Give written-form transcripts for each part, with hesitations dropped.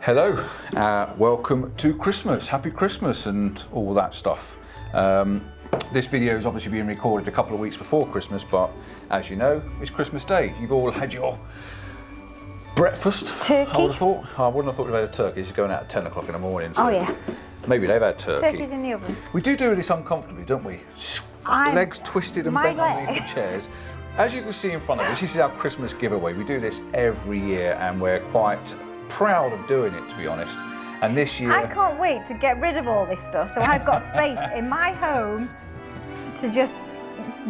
Hello, welcome to Christmas. Happy Christmas and all that stuff. This video is obviously being recorded a couple of weeks before Christmas, but as you know, it's Christmas Day. You've all had your breakfast. Turkey. I would have thought. I wouldn't have thought we'd had a turkey. It's going out at 10 o'clock in the morning. So oh yeah. Maybe they've had turkey. Turkey's in the oven. We do this uncomfortably, don't we? Legs twisted and bent underneath the chairs. As you can see in front of us, this is our Christmas giveaway. We do this every year and we're quite proud of doing it, to be honest. And this year... I can't wait to get rid of all this stuff, so I've got space in my home to just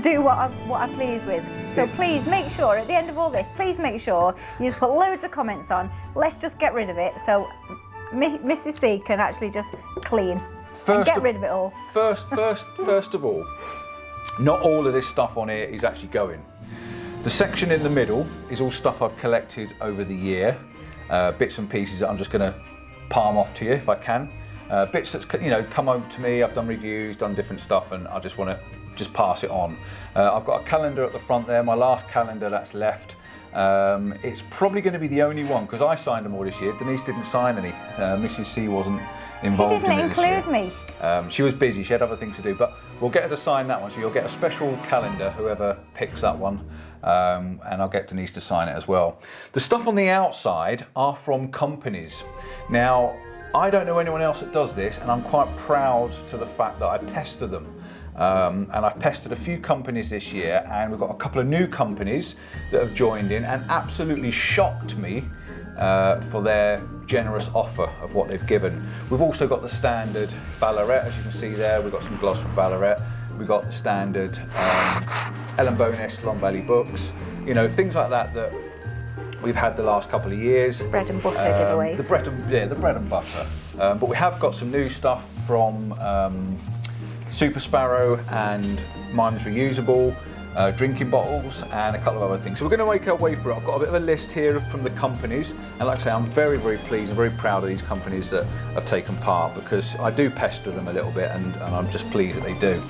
do what I please with. So please make sure, at the end of all this, please make sure you just put loads of comments on. Let's just get rid of it so Mrs. C can actually just clean and get rid of it all. First of all, not all of this stuff on here is actually going. The section in the middle is all stuff I've collected over the year, bits and pieces that I'm just going to palm off to you if I can. Bits that's come over to me. I've done reviews, done different stuff, and I just want to just pass it on. I've got a calendar at the front there, my last calendar that's left. It's probably going to be the only one because I signed them all this year. Denise didn't sign any. Mrs. C wasn't involved in it this year. He didn't include me. She was busy, she had other things to do, but we'll get her to sign that one, so you'll get a special calendar, whoever picks that one, and I'll get Denise to sign it as well. The stuff on the outside are from companies. Now, I don't know anyone else that does this, and I'm quite proud to the fact that I pester them. And I've pestered a few companies this year, and we've got a couple of new companies that have joined in and absolutely shocked me for their generous offer of what they've given. We've also got the standard Vallerret, as you can see there. We've got some gloss from Vallerret. We've got the standard Ellen Bonus Long Valley books. You know, things like that that we've had the last couple of years. Bread and butter giveaways. The bread and butter. But we have got some new stuff from Super Sparrow and Mine's Reusable, drinking bottles and a couple of other things. So we're going to make our way through it. I've got a bit of a list here from the companies, and like I say, I'm very, very pleased and very proud of these companies that have taken part, because I do pester them a little bit, and I'm just pleased that they do.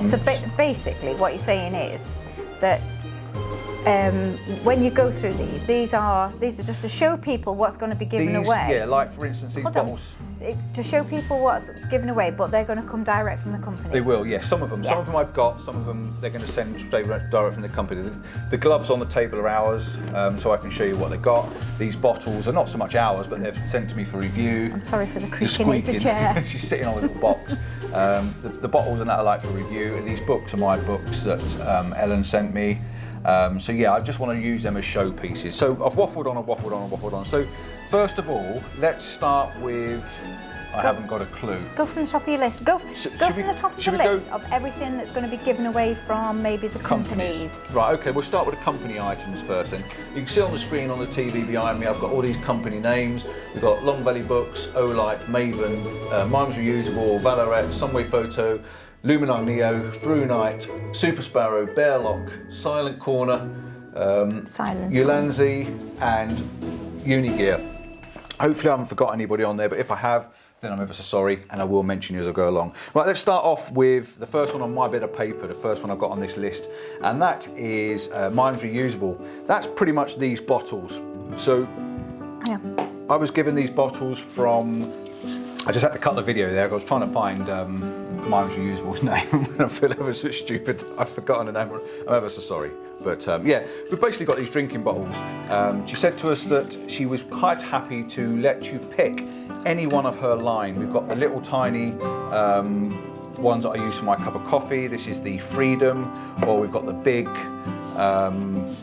So basically what you're saying is that when you go through these are just to show people what's going to be given away. Yeah, like for instance these bottles. To show people what's given away, but they're going to come direct from the company. They will, yes. Some of them. Yeah. Some of them I've got. Some of them they're going to send direct from the company. The gloves on the table are ours, so I can show you what they got. These bottles are not so much ours, but they've sent to me for review. I'm sorry for the creaking. It's the chair. She's sitting on a little box. The bottles and that are like for review. And these books are my books that Ellen sent me. So yeah, I just want to use them as showpieces. So I've waffled on. So first of all, let's start with, I haven't got a clue. Go from the top of your list. Go from the top of the list of everything that's going to be given away from maybe the companies. Right, okay, we'll start with the company items first then. You can see on the screen on the TV behind me, I've got all these company names. We've got Long Valley Books, Olight, Maven, Mine's Reusable, Vallerret, Someway Photo, Luminar Neo, Freewell, Super Sparrow, Bearlock, Silent Corner, Yulanzi and Unigear. Hopefully I haven't forgot anybody on there, but if I have, then I'm ever so sorry, and I will mention you as I go along. Right, let's start off with the first one on my bit of paper, the first one I've got on this list, and that is Mine's Reusable. That's pretty much these bottles. So yeah. I was given these bottles from, I just had to cut the video there, I was trying to find Mine's Reusable's name, and I feel ever so stupid, I've forgotten the name, I'm ever so sorry. But yeah, we've basically got these drinking bottles. She said to us that she was quite happy to let you pick any one of her line. We've got the little tiny ones that I use for my cup of coffee. This is the Freedom, or we've got the big 1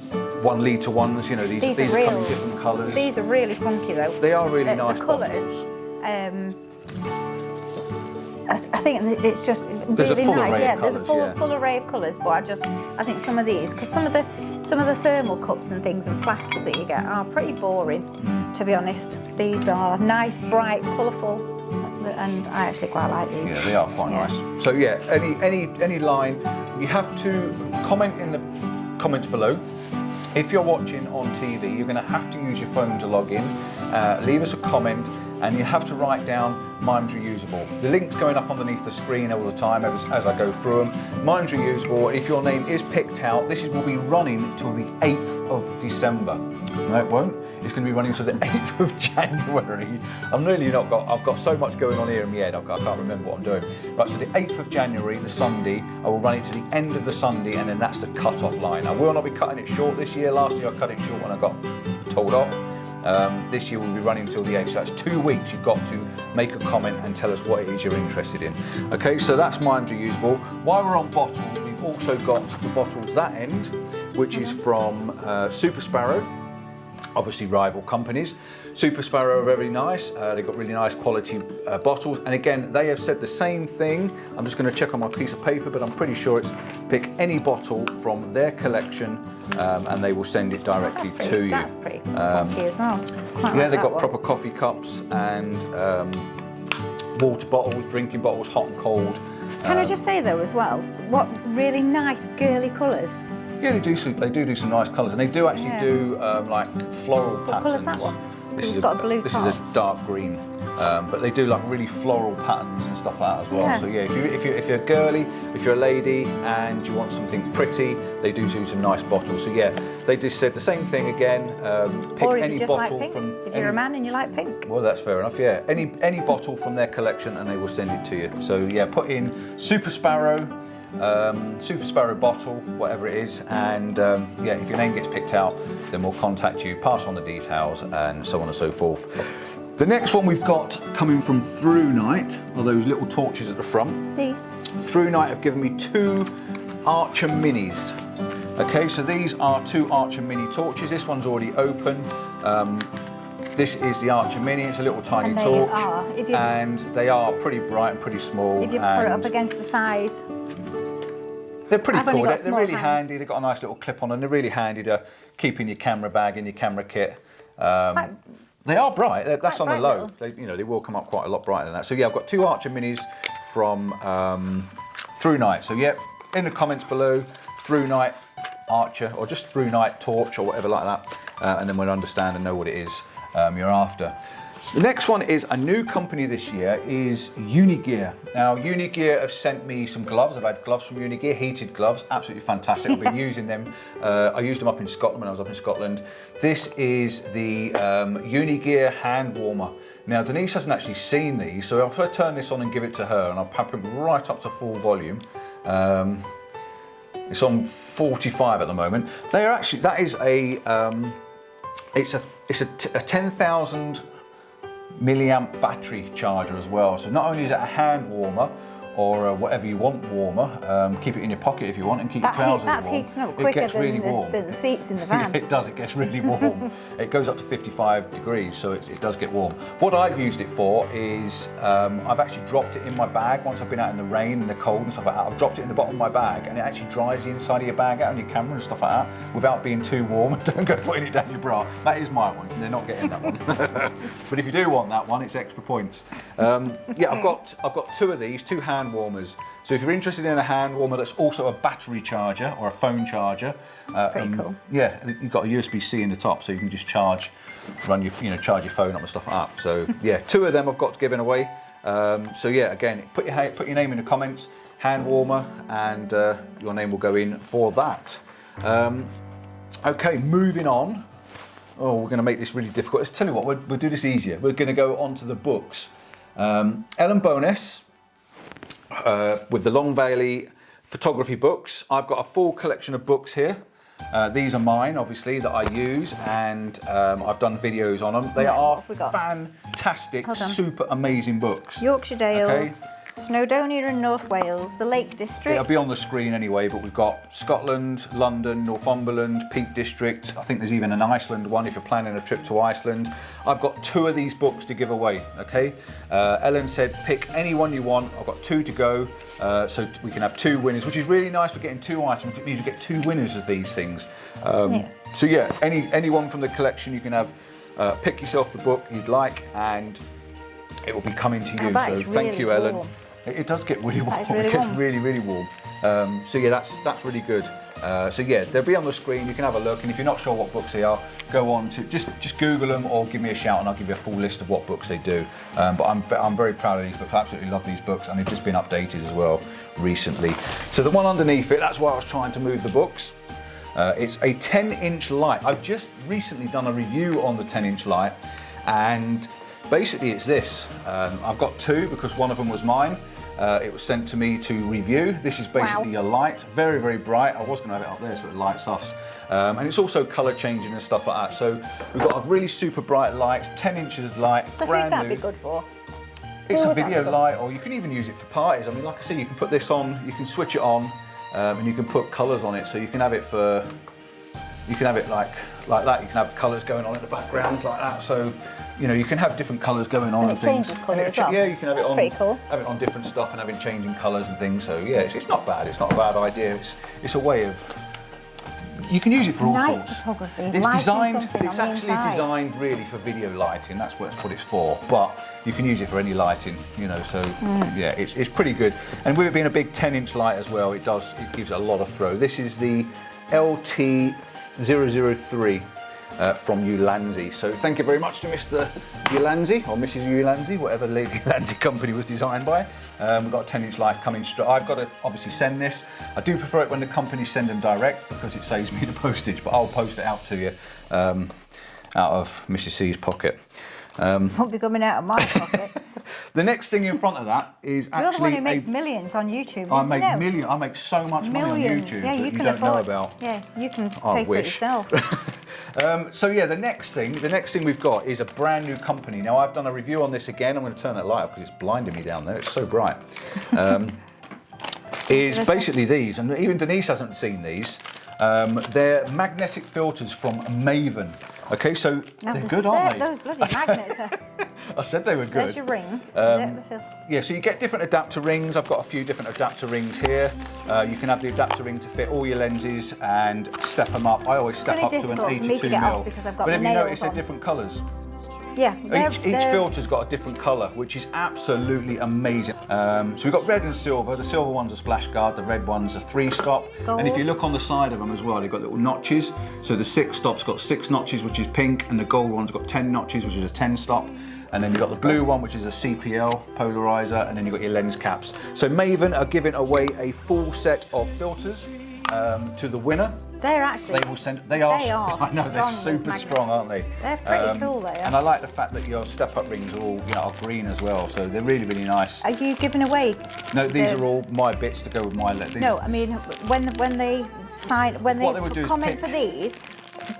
litre ones. You know, these are coming in different colours. These are really funky though. They are really nice the colours. I think it's just really nice. Yeah, there's a full array of colours, but I think some of these, because some of the thermal cups and things and flasks that you get are pretty boring, to be honest. These are nice, bright, colourful, and I actually quite like these. Yeah, they are quite nice. So yeah, any line, you have to comment in the comments below. If you're watching on TV, you're going to have to use your phone to log in. Leave us a comment, and you have to write down mine's reusable. The link's going up underneath the screen all the time as I go through them. Mine's reusable. If your name is picked out, this will be running till the 8th of December. No, it won't. It's going to be running till the 8th of January. I've got so much going on here in my head, I can't remember what I'm doing. Right, so the 8th of January, the Sunday, I will run it to the end of the Sunday, and then that's the cut-off line. I will not be cutting it short this year. Last year I cut it short when I got told off. This year we'll be running until the 8th, so that's 2 weeks. You've got to make a comment and tell us what it is you're interested in. Okay, so that's mine's reusable. While we're on bottles, we've also got the bottles that end, which is from Super Sparrow. Obviously rival companies. Super Sparrow are very nice. They've got really nice quality bottles. And again, they have said the same thing. I'm just going to check on my piece of paper, but I'm pretty sure it's pick any bottle from their collection and they will send it directly to you. That's pretty funky as well. Yeah, they've got proper coffee cups and water bottles, drinking bottles, hot and cold. Can I just say though as well, what really nice girly colours. Yeah, they do some nice colours, and they do actually do like floral patterns. What colour's that one? This is got a blue top. This is a dark green, but they do like really floral patterns and stuff like that as well. Yeah. So yeah, if you're girly, if you're a lady and you want something pretty, they do some nice bottles. So yeah, they just said the same thing again. Pick or if any you just bottle like pink. from. If you're a man and you like pink. Well, that's fair enough. Yeah, any bottle from their collection, and they will send it to you. So yeah, put in Super Sparrow. Super Sparrow bottle, whatever it is, and yeah, if your name gets picked out, then we'll contact you, pass on the details, and so on and so forth. The next one we've got coming from Through Night are those little torches at the front. These. Through Night have given me 2 Archer Minis. Okay, so these are 2 Archer Mini torches. This one's already open. This is the Archer Mini. It's a little tiny torch, and they are pretty bright and pretty small. If you put it up against the size. They're pretty cool. They're really handy. They've got a nice little clip on, and they're really handy to keep in your camera bag, in your camera kit. They are bright. That's on the low. They will come up quite a lot brighter than that. So yeah, I've got 2 Archer Minis from Through Night. So yeah, in the comments below, Through Night Archer, or just Through Night Torch, or whatever like that, and then we'll understand and know what it is you're after. The next one is a new company this year, is Unigear. Now, Unigear have sent me some gloves. I've had gloves from Unigear, heated gloves, absolutely fantastic. I've been using them. I used them up in Scotland when I was up in Scotland. This is the Unigear hand warmer. Now, Denise hasn't actually seen these, so if I turn this on and give it to her, and I'll pump them right up to full volume. It's on 45 at the moment. They are actually, that is a, it's a 10,000 milliamp battery charger as well. So not only is it a hand warmer or whatever you want warmer, keep it in your pocket if you want and keep your trousers warm. That's heating up quicker than the seats in the van. Yeah, it does, it gets really warm. It goes up to 55 degrees, so it does get warm. What I've used it for is, I've actually dropped it in my bag once I've been out in the rain and the cold and stuff like that. I've dropped it in the bottom of my bag, and it actually dries the inside of your bag out on your camera and stuff like that without being too warm. Don't go putting it down your bra. That is my one, they're not getting that one. But if you do want that one, it's extra points. Yeah, I've got 2 of these, 2 hand warmers. So if you're interested in a hand warmer that's also a battery charger or a phone charger, pretty cool. Yeah, you've got a USB-C in the top, so you can just charge your phone up and stuff like that. So yeah, 2 of them I've got given away. So yeah, again, put your name in the comments, hand warmer, and your name will go in for that. Okay, moving on. Oh, we're going to make this really difficult. Let's tell you what, we'll do this easier. We're going to go on to the books. Ellen Bonus. With the Long Valley photography books. I've got a full collection of books here. These are mine, obviously, that I use, and I've done videos on them. They are fantastic, super amazing books. Yorkshire Dales, Snowdonia and North Wales, the Lake District. It'll be on the screen anyway, but we've got Scotland, London, Northumberland, Peak District. I think there's even an Iceland one if you're planning a trip to Iceland. I've got 2 of these books to give away, okay? Ellen said pick any one you want. I've got 2 to go, so we can have 2 winners, which is really nice for getting 2 items. It means you get 2 winners of these things. So yeah, anyone from the collection you can have, pick yourself the book you'd like, and it will be coming to you. So thank you, Ellen. It does get really warm. It gets really, really warm. So yeah, that's really good. So yeah, they'll be on the screen. You can have a look, and if you're not sure what books they are, go on to just Google them or give me a shout, and I'll give you a full list of what books they do. But I'm very proud of these books. I absolutely love these books, and they've just been updated as well recently. So the one underneath it, that's why I was trying to move the books. It's a 10-inch light. I've just recently done a review on the 10-inch light, and basically it's this. I've got two because one of them was mine. It was sent to me to review. This is basically a light, very, very bright. I was going to have it up there so it lights us. And it's also colour changing and stuff like that. So we've got a really super bright light, 10 inches of light, so brand who'd that new. be good for? It's a video light, or you can even use it for parties. I mean, like I said, you can put this on, you can switch it on, and you can put colours on it. So you can have it for, you can have it like that. You can have colours going on in the background like that. So, you know, you can have different colours going on and things. Changes colour as well. Yeah, you can have it on. Pretty cool. Have it on different stuff and having changing colours and things. So yeah, it's not bad. It's not a bad idea. It's a way of. You can use it for all Night sorts. photography. It's designed. Something It's on the actually inside. designed really for video lighting. That's what it's for. But you can use it for any lighting. You know, so yeah, it's pretty good. And with it being a big 10-inch light as well, it gives a lot of throw. This is the LT003. From Ulanzi. So thank you very much to Mr. Ulanzi or Mrs. Ulanzi, whatever the Ulanzi company was designed by. We've got a 10-inch light coming straight. I've got to obviously send this. I do prefer it when the companies send them direct because it saves me the postage, but I'll post it out to you out of Mrs. C's pocket. Won't be coming out of my pocket. The next thing in front of that is You're the actually one who makes millions on YouTube. I make millions. I make so much money on YouTube yeah, that you can don't know afford, about. Yeah, you can I pay for it wish. yourself. So yeah, the next thing we've got is a brand new company. Now I've done a review on this again. I'm going to turn that light off because it's blinding me down there. It's so bright. Is basically these, and even Denise hasn't seen these. They're magnetic filters from Maven. Okay, so they're good, aren't they? Those bloody magnets are... I said they were good. There's your ring. Is it the filter? Yeah, so you get different adapter rings. I've got a few different adapter rings here. You can have the adapter ring to fit all your lenses and step them up. I always step up to an 82mm. Because I've got but have you nails noticed they're on. different colours? Yeah. Each filter's got a different colour, which is absolutely amazing. So we've got red and silver. The silver one's a splash guard, the red one's a 3-stop. And if you look on the side of them as well, they've got little notches. So the 6-stop's got 6 notches, which is pink, and the gold one's got 10 notches, which is a 10-stop. And then you've got the blue one, which is a CPL polarizer, and then you've got your lens caps. So Maven are giving away a full set of filters to the winner. They're actually... They will send... They are I know, they're strong, super strong, aren't they? They're pretty cool, they are. And I like the fact that your step-up rings are all, are green as well, so they're really, really nice. Are you giving away... No, these are all my bits to go with my... No, I mean, when they sign... When they comment for these,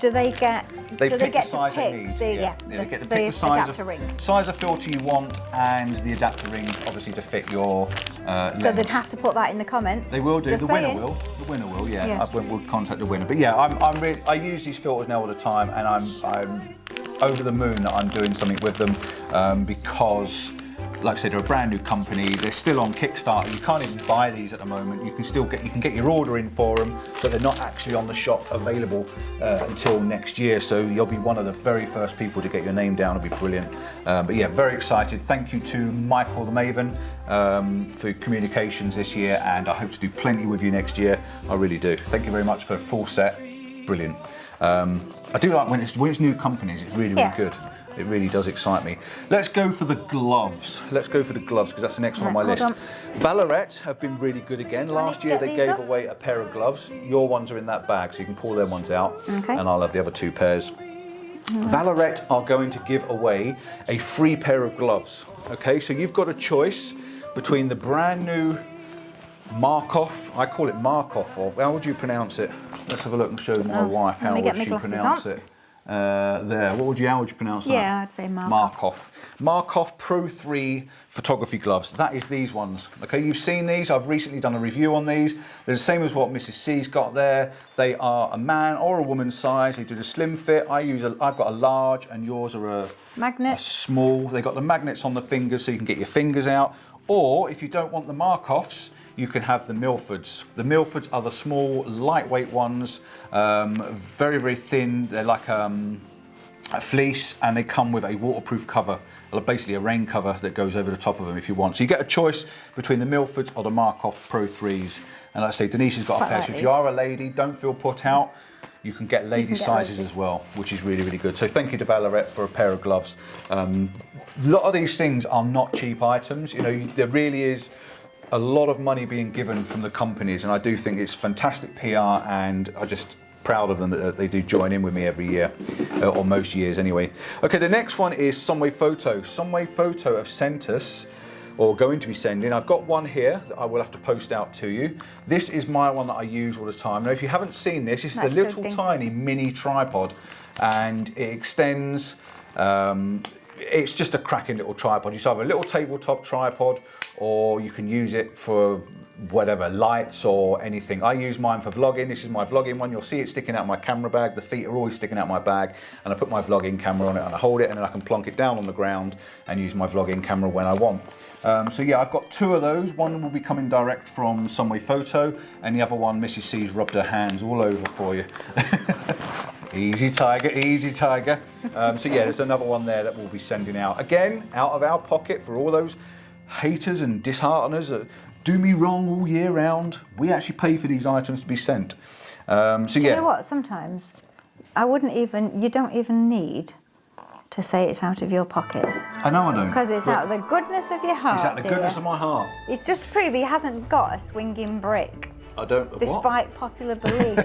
do they get... They do pick they get the size to pick they need. the, They get to pick the size of filter you want, and the adapter ring, obviously, to fit your lens. So they'd have to put that in the comments. They will do. Just The saying. winner will. The winner will. Yeah. Yeah. We'll contact the winner. But yeah, I use these filters now all the time, and I'm over the moon that I'm doing something with them because. Like I said, they're a brand new company. They're still on Kickstarter. You can't even buy these at the moment. You can get your order in for them, but they're not actually on the shop available until next year. So you'll be one of the very first people to get your name down. It'll be brilliant. But yeah, very excited. Thank you to Michael the Maven for communications this year, and I hope to do plenty with you next year. I really do. Thank you very much for a full set. Brilliant. I do like when it's new companies. It's really, really good. It really does excite me. Let's go for the gloves. Let's go for the gloves because that's the next one on my list. Vallerret have been really good again. Last year they gave away a pair of gloves. Your ones are in that bag, so you can pull their ones out, and I'll have the other 2 pairs. Vallerret are going to give away a free pair of gloves. Okay, so you've got a choice between the brand new Markov. I call it Markov, or how would you pronounce it? Let's have a look and show my wife how would she pronounce it. There, how would you pronounce that? Yeah, I'd say Markov. Markov Pro 3 photography gloves. That is these ones. Okay, you've seen these. I've recently done a review on these. They're the same as what Mrs. C's got there. They are a man or a woman size. They do the slim fit. I've got a large, and yours are a small. They got the magnets on the fingers so you can get your fingers out. Or if you don't want the Markovs, you can have the Milfords. The Milfords are the small, lightweight ones, very, very thin. They're like fleece, and they come with a waterproof cover, basically a rain cover that goes over the top of them if you want. So you get a choice between the Milfords or the Markoff Pro 3s. And like I say, Denise has got a pair, so if you are a lady, don't feel put out. You can get lady sizes as well, which is really, really good. So thank you to Vallerret for a pair of gloves. A lot of these things are not cheap items. You know, there really is a lot of money being given from the companies, and I do think it's fantastic PR, and I just proud of them that they do join in with me every year, or most years anyway. Okay, the next one is Someway Photo. Someway Photo have sent us, or going to be sending, I've got one here that I will have to post out to you. This is my one that I use all the time. Now, if you haven't seen this, it's the little tiny mini tripod, and it extends. It's just a cracking little tripod. You have a little tabletop tripod, or you can use it for whatever, lights or anything. I use mine for vlogging. This is my vlogging one. You'll see it sticking out of my camera bag. The feet are always sticking out my bag, and I put my vlogging camera on it and I hold it, and then I can plonk it down on the ground and use my vlogging camera when I want. So yeah, I've got two of those. One will be coming direct from Someway Photo, and the other one, Mrs. C's rubbed her hands all over for you. Easy tiger, easy tiger. So yeah, there's another one there that we'll be sending out. Again, out of our pocket for all those haters and dishearteners that do me wrong all year round. We actually pay for these items to be sent. So do you know what? Sometimes you don't even need to say it's out of your pocket. I know I don't. Because it's out of the goodness of your heart. It's out of the goodness of my heart. It's just to prove he hasn't got a swinging brick. I don't. Despite popular belief.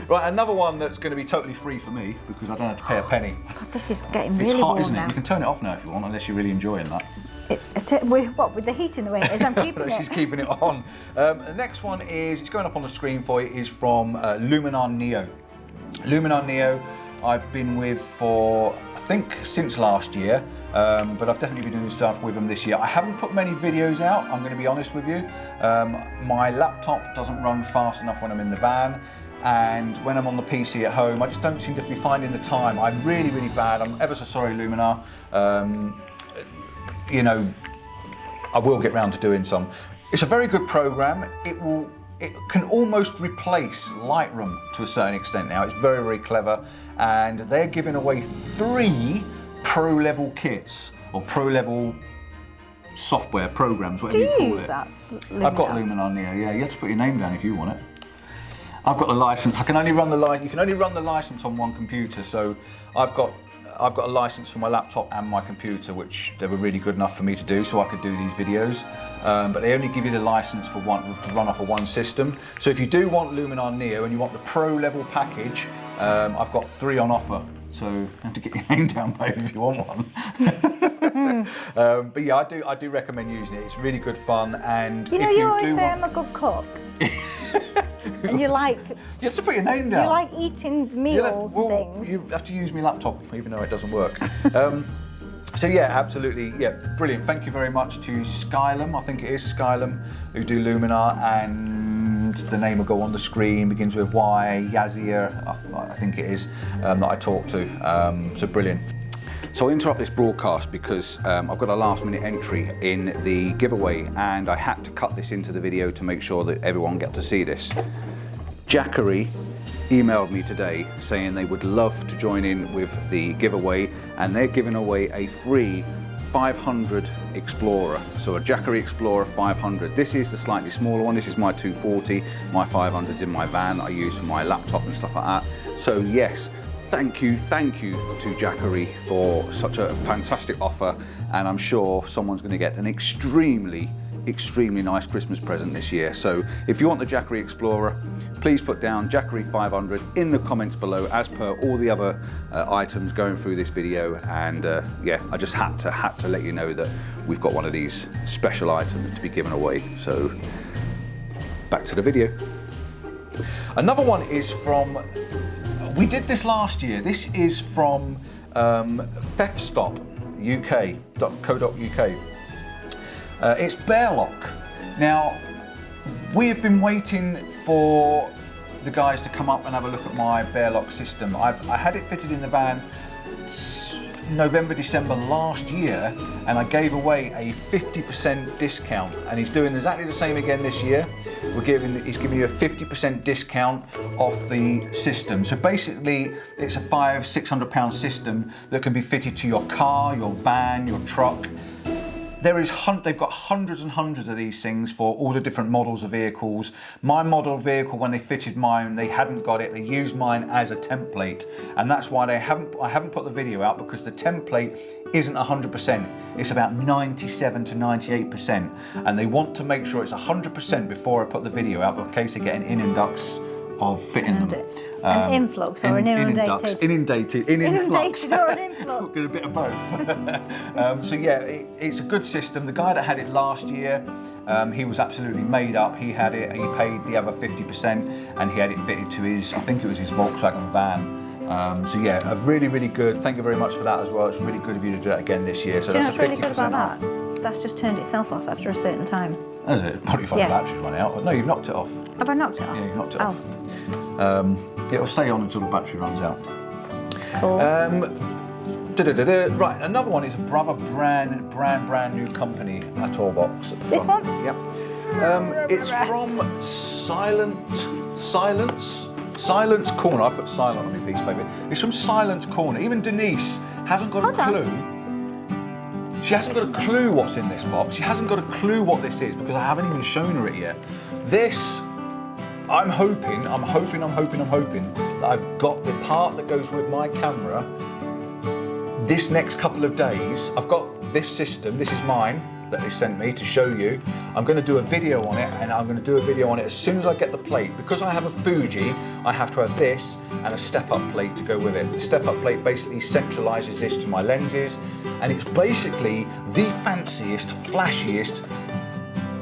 Right, another one that's going to be totally free for me because I don't have to pay a penny. God, this is getting really It's hot, warm isn't it? now. You can turn it off now if you want, unless you're really enjoying that. With the heat in the way it is, I'm keeping it. She's keeping it on. The next one is, it's going up on the screen for you, is from Luminar Neo. Luminar Neo, I've been with for, I think, since last year, but I've definitely been doing stuff with them this year. I haven't put many videos out, I'm going to be honest with you. My laptop doesn't run fast enough when I'm in the van, and when I'm on the PC at home, I just don't seem to be finding the time. I'm really, really bad. I'm ever so sorry, Luminar. You know, I will get round to doing some. It's a very good program. It can almost replace Lightroom to a certain extent now. It's very, very clever, and they're giving away 3 pro-level kits, or pro-level software programs, whatever you call it. Do you use that, Luminar? I've got Luminar Neo, yeah. You have to put your name down if you want it. I've got the license. I can only run the license. You can only run the license on one computer, so I've got a license for my laptop and my computer, which they were really good enough for me to do, so I could do these videos. But they only give you the license for to run off of one system. So if you do want Luminar Neo and you want the pro level package, I've got 3 on offer. So you have to get your name down, babe, if you want one. But yeah, I do recommend using it. It's really good fun, and you know, you always say I'm a good cook. And you like... You have to put your name down. You like eating meals and things. You have to use my laptop, even though it doesn't work. So yeah, absolutely, yeah, brilliant. Thank you very much to Skylum, I think it is Skylum, who do Luminar, and the name will go on the screen, begins with Y, Yazir, I think it is, that I talked to, so brilliant. So I interrupt this broadcast because I've got a last minute entry in the giveaway, and I had to cut this into the video to make sure that everyone got to see this. Jacky emailed me today saying they would love to join in with the giveaway, and they're giving away a free 500 Explorer. So a Jacky Explorer 500. This is the slightly smaller one. This is my 240. My 500 is in my van that I use for my laptop and stuff like that. So yes, thank you to Jacky for such a fantastic offer, and I'm sure someone's going to get an extremely nice Christmas present this year. So if you want the Jacky Explorer, please put down Jacky 500 in the comments below, as per all the other items going through this video. And yeah, I just had to let you know that we've got one of these special items to be given away. So back to the video. Another one is from, we did this last year. This is from theftstopuk.co.uk. It's Bearlock. Now, we have been waiting for the guys to come up and have a look at my Bearlock system. I had it fitted in the van November, December last year, and I gave away a 50% discount, and he's doing exactly the same again this year. He's giving you a 50% discount off the system. So basically, it's a £500–600 system that can be fitted to your car, your van, your truck. They've got hundreds and hundreds of these things for all the different models of vehicles. My model vehicle, when they fitted mine, they hadn't got it. They used mine as a template, and that's why I haven't put the video out, because the template isn't 100%. It's about 97 to 98%, and they want to make sure it's 100% before I put the video out, in case they get an inundax of fitting them. An influx or an inundated? Inundated or an influx. Get a bit of both. So yeah, it's a good system. The guy that had it last year, he was absolutely made up. He had it, he paid the other 50%, and he had it fitted to his, I think it was his Volkswagen van. So yeah, a really, really good. Thank you very much for that as well. It's really good of you to do that again this year. So do you know that's what's a 50% really good about off. that? That's just turned itself off after a certain time. Has it? Probably if the batteries run out. No, you've knocked it off. Have I knocked it off? Yeah, you've knocked it off. It'll stay on until the battery runs out. Cool. Right, another one is a brand new company, a Toolbox. This one? Yep. It's from Silence Corner. I put silent on my piece of paper. It's from Silence Corner. Even Denise hasn't got a clue. She hasn't got a clue what's in this box. She hasn't got a clue what this is, because I haven't even shown her it yet. This, I'm hoping that I've got the part that goes with my camera this next couple of days. I've got this system, this is mine, that they sent me to show you. I'm going to do a video on it, and I'm going to do a video on it as soon as I get the plate. Because I have a Fuji, I have to have this and a step-up plate to go with it. The step-up plate basically centralises this to my lenses, and it's basically the fanciest, flashiest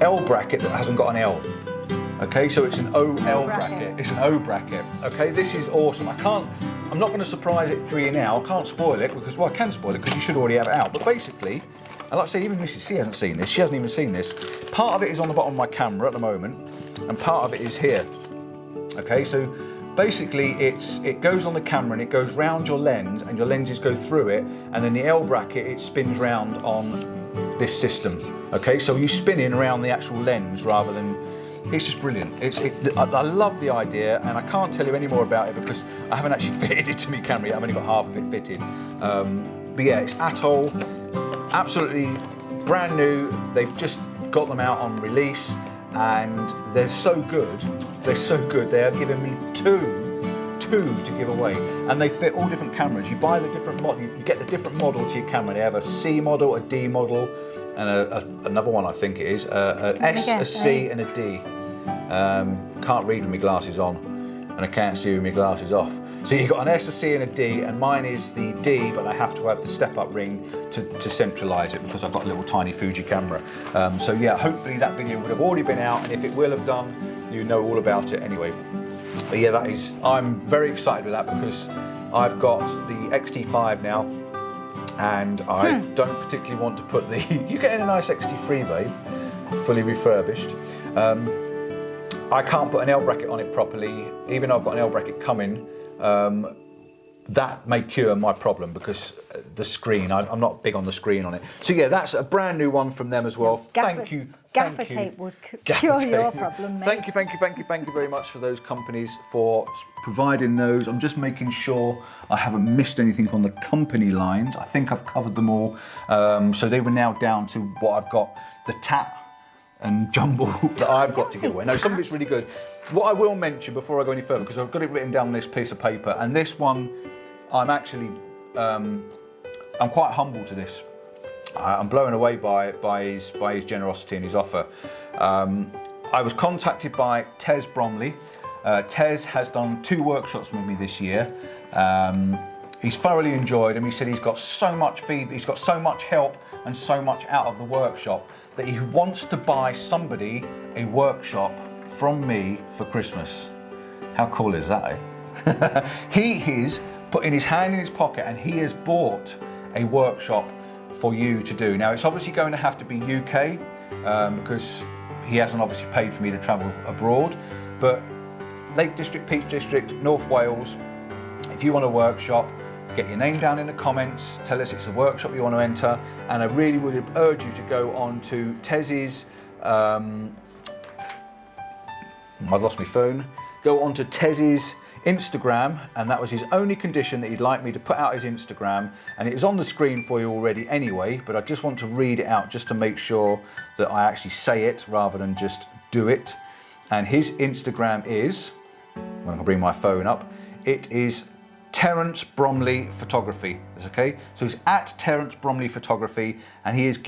L bracket that hasn't got an L. Okay, so it's an OL bracket. It's an O bracket. Okay, this is awesome. I'm not going to surprise it for you now. I can't spoil it because, well, I can spoil it because you should already have it out. But basically, and like I say, even Mrs. C hasn't seen this. She hasn't even seen this. Part of it is on the bottom of my camera at the moment, and part of it is here. Okay, so basically it goes on the camera and it goes round your lens, and your lenses go through it, and then the L bracket, it spins round on this system. Okay, so you spin in around the actual lens rather than. It's just brilliant. I love the idea, and I can't tell you any more about it because I haven't actually fitted it to my camera yet. I've only got half of it fitted. But yeah, it's Atoll, absolutely brand new. They've just got them out on release, and they're so good. They're so good. They are giving me two to give away, and they fit all different cameras. You buy the different model, you get the different model to your camera. They have a C model, a D model, and another one I think it is, an S, a C, and a D. Can't read with my glasses on, and I can't see with my glasses off. So you've got an S, a C, and a D, and mine is the D, but I have to have the step-up ring to centralise it because I've got a little tiny Fuji camera. So yeah, hopefully that video would have already been out, and if it will have done, you know all about it anyway. But yeah, I'm very excited with that because I've got the XT5 now, and I don't particularly want to put the. You're getting a nice XT3, babe, fully refurbished. I can't put an L bracket on it properly, even though I've got an L bracket coming. That may cure my problem because the screen, I'm not big on the screen on it. So yeah, that's a brand new one from them as well. Thank you. Gaffer tape would cure your problem, mate. Thank you very much for those companies for providing those. I'm just making sure I haven't missed anything on the company lines. I think I've covered them all. So they were now down to what I've got, the tap and jumble that I've got to give away. No, some of it's really good. What I will mention before I go any further, because I've got it written down on this piece of paper, and this one, I'm actually, I'm quite humble to this. I'm blown away by his generosity and his offer. I was contacted by Tez Bromley. Tez has done 2 workshops with me this year. He's thoroughly enjoyed them. He said he's got so much feedback, he's got so much help and so much out of the workshop that he wants to buy somebody a workshop from me for Christmas. How cool is that, eh? He is putting his hand in his pocket and he has bought a workshop for you to do. Now it's obviously going to have to be UK because he hasn't obviously paid for me to travel abroad, but Lake District, Peach District, North Wales, if you want a workshop, get your name down in the comments, tell us it's a workshop you want to enter, and I really would urge you to go on to Tez's, I've lost my phone, go on to Tez's Instagram, and that was his only condition, that he'd like me to put out his Instagram, and it is on the screen for you already anyway, but I just want to read it out just to make sure that I actually say it rather than just do it. And his Instagram is, when I bring my phone up, it is Terence Bromley Photography. Okay, so he's at Terence Bromley Photography, and he has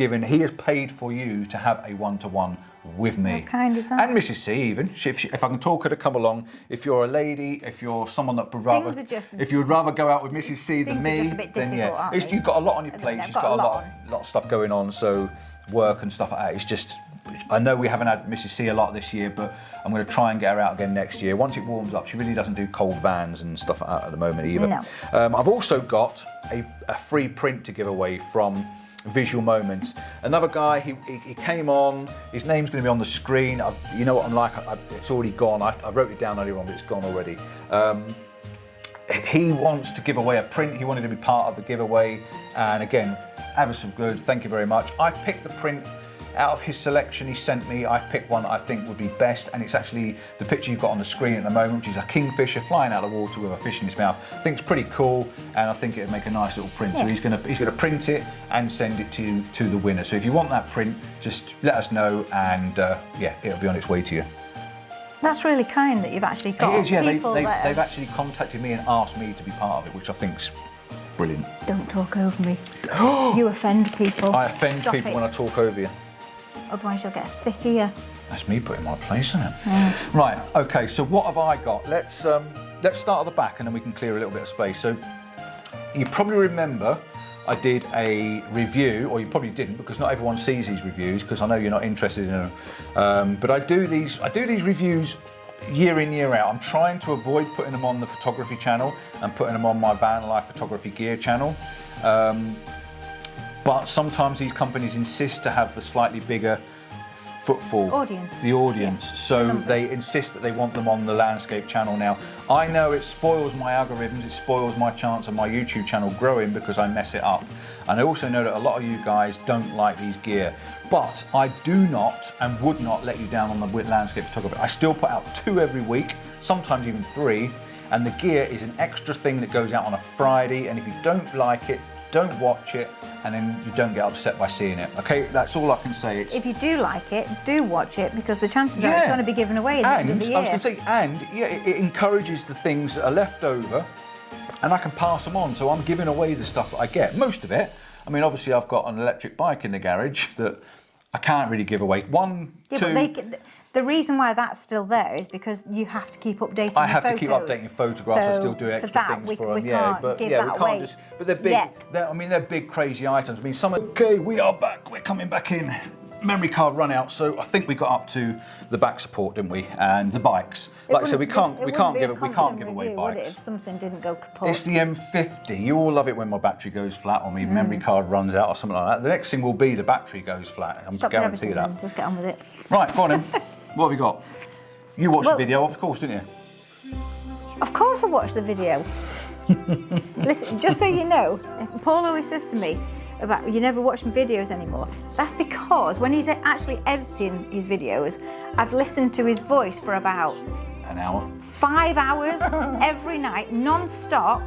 paid for you to have a one-to-one with me. How kind is that? And Mrs. C even. If I can talk her to come along. If you're a lady, if you're someone that would rather, if you would rather go out with Mrs. C than me, then yeah, you've got a lot on your plate. You've got a lot of stuff going on, so work and stuff like that. It's just, I know we haven't had Mrs. C a lot this year, but I'm going to try and get her out again next year. Once it warms up, she really doesn't do cold vans and stuff like that at the moment either. No. I've also got a free print to give away from Visual Moments. Another guy, he came on, his name's going to be on the screen. You know what I'm like, it's already gone. I wrote it down earlier on, but it's gone already. He wants to give away a print. He wanted to be part of the giveaway. And again, ever so good, thank you very much. I picked the print out of his selection he sent me. I picked one that I think would be best, and it's actually the picture you've got on the screen at the moment, which is a kingfisher flying out of the water with a fish in his mouth. I think it's pretty cool, and I think it'd make a nice little print. So he's gonna print it and send it to the winner. So if you want that print, just let us know, and yeah, it'll be on its way to you. That's really kind that you've actually got it is, yeah, people they've actually contacted me and asked me to be part of it, which I think's brilliant. Don't talk over me. You offend people. I offend people when I talk over you. Otherwise you'll get a thick ear. That's me putting my place, isn't it? Yes. Right, okay, so what have I got? Let's start at the back and then we can clear a little bit of space. So you probably remember I did a review, or you probably didn't because not everyone sees these reviews, because I know you're not interested in them. But I do these reviews year in, year out. I'm trying to avoid putting them on the photography channel and putting them on my van life photography gear channel. But sometimes these companies insist to have the slightly bigger footfall. Audience. So they insist that they want them on the landscape channel now. I know it spoils my algorithms, it spoils my chance of my YouTube channel growing because I mess it up. And I also know that a lot of you guys don't like these gear. But I do not and would not let you down on the landscape photography. I still put out 2 every week, sometimes even 3. And the gear is an extra thing that goes out on a Friday. And if you don't like it, don't watch it, and then you don't get upset by seeing it. Okay, that's all I can say. If you do like it, do watch it, because the chances are it's going to be given away at the end of the year. I was going to say, and yeah, it encourages the things that are left over, and I can pass them on. So I'm giving away the stuff that I get, most of it. I mean, obviously I've got an electric bike in the garage that I can't really give away. The reason why that's still there is because you have to keep updating I have to keep updating photographs. I still do extra things for them. Yeah, but we can't just. But they're big. They're big, crazy items. I mean, okay, we are back. We're coming back in. Memory card run out. So I think we got up to the back support, didn't we? And the bikes. Like I said, we can't give away bikes. If something didn't go kaput. It's the M50. You all love it when my battery goes flat or my memory card runs out or something like that. The next thing will be the battery goes flat. I'm guaranteed that. Just get on with it. Right, go on then. What have you got? You watched the video, of course, didn't you? Of course I watched the video. Listen, just so you know, Paul always says to me about you never watch videos anymore. That's because when he's actually editing his videos, I've listened to his voice for about an hour. 5 hours every night, non-stop,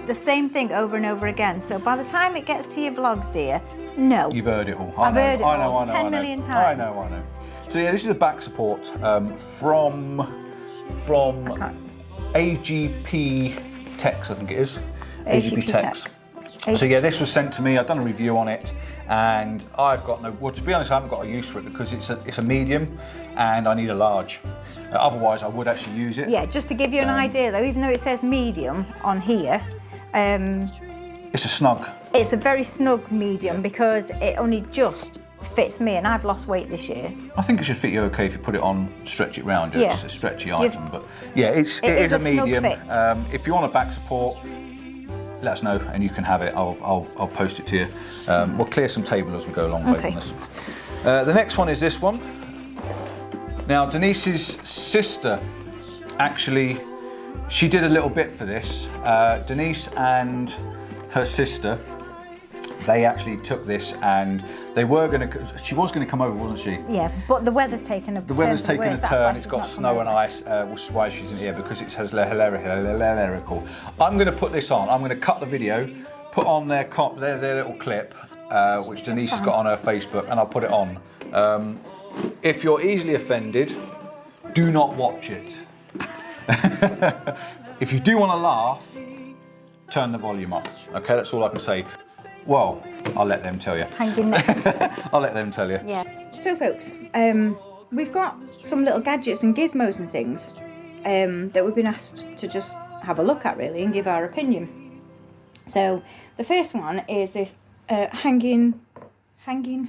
the same thing over and over again. So by the time it gets to your vlogs, dear, no. You've heard it all. I've heard it all 10 million times. I know. So yeah, this is a back support from AGP Tex, I think it is. AGP Tex. So yeah, this was sent to me. I've done a review on it, and I've got to be honest, I haven't got a use for it because it's a medium, and I need a large. Otherwise, I would actually use it. Yeah, just to give you an idea though, even though it says medium on here, it's a snug. It's a very snug medium because it only just fits me, and I've lost weight this year. I think it should fit you okay if you put it on, stretch it round. Yeah. It's a stretchy item, but yeah, it is a medium. If you want a back support, let us know and you can have it. I'll post it to you. We'll clear some table as we go along. Okay. On this. The next one is this one. Now Denise's sister actually She did a little bit for this. Denise and her sister, they actually took this and she was going to come over, wasn't she? Yeah, but the weather's taken a turn. The weather's taken a turn, it's got snow and ice, which is why she's in here, because it has hilarical. I'm going to put this on, I'm going to cut the video, put on their little clip, which Denise has got on her Facebook, and I'll put it on. If you're easily offended, do not watch it. If you do want to laugh, turn the volume up. Okay, that's all I can say. Well, I'll let them tell you. Hanging there. I'll let them tell you. Yeah. So folks, we've got some little gadgets and gizmos and things that we've been asked to just have a look at really and give our opinion. So the first one is this hanging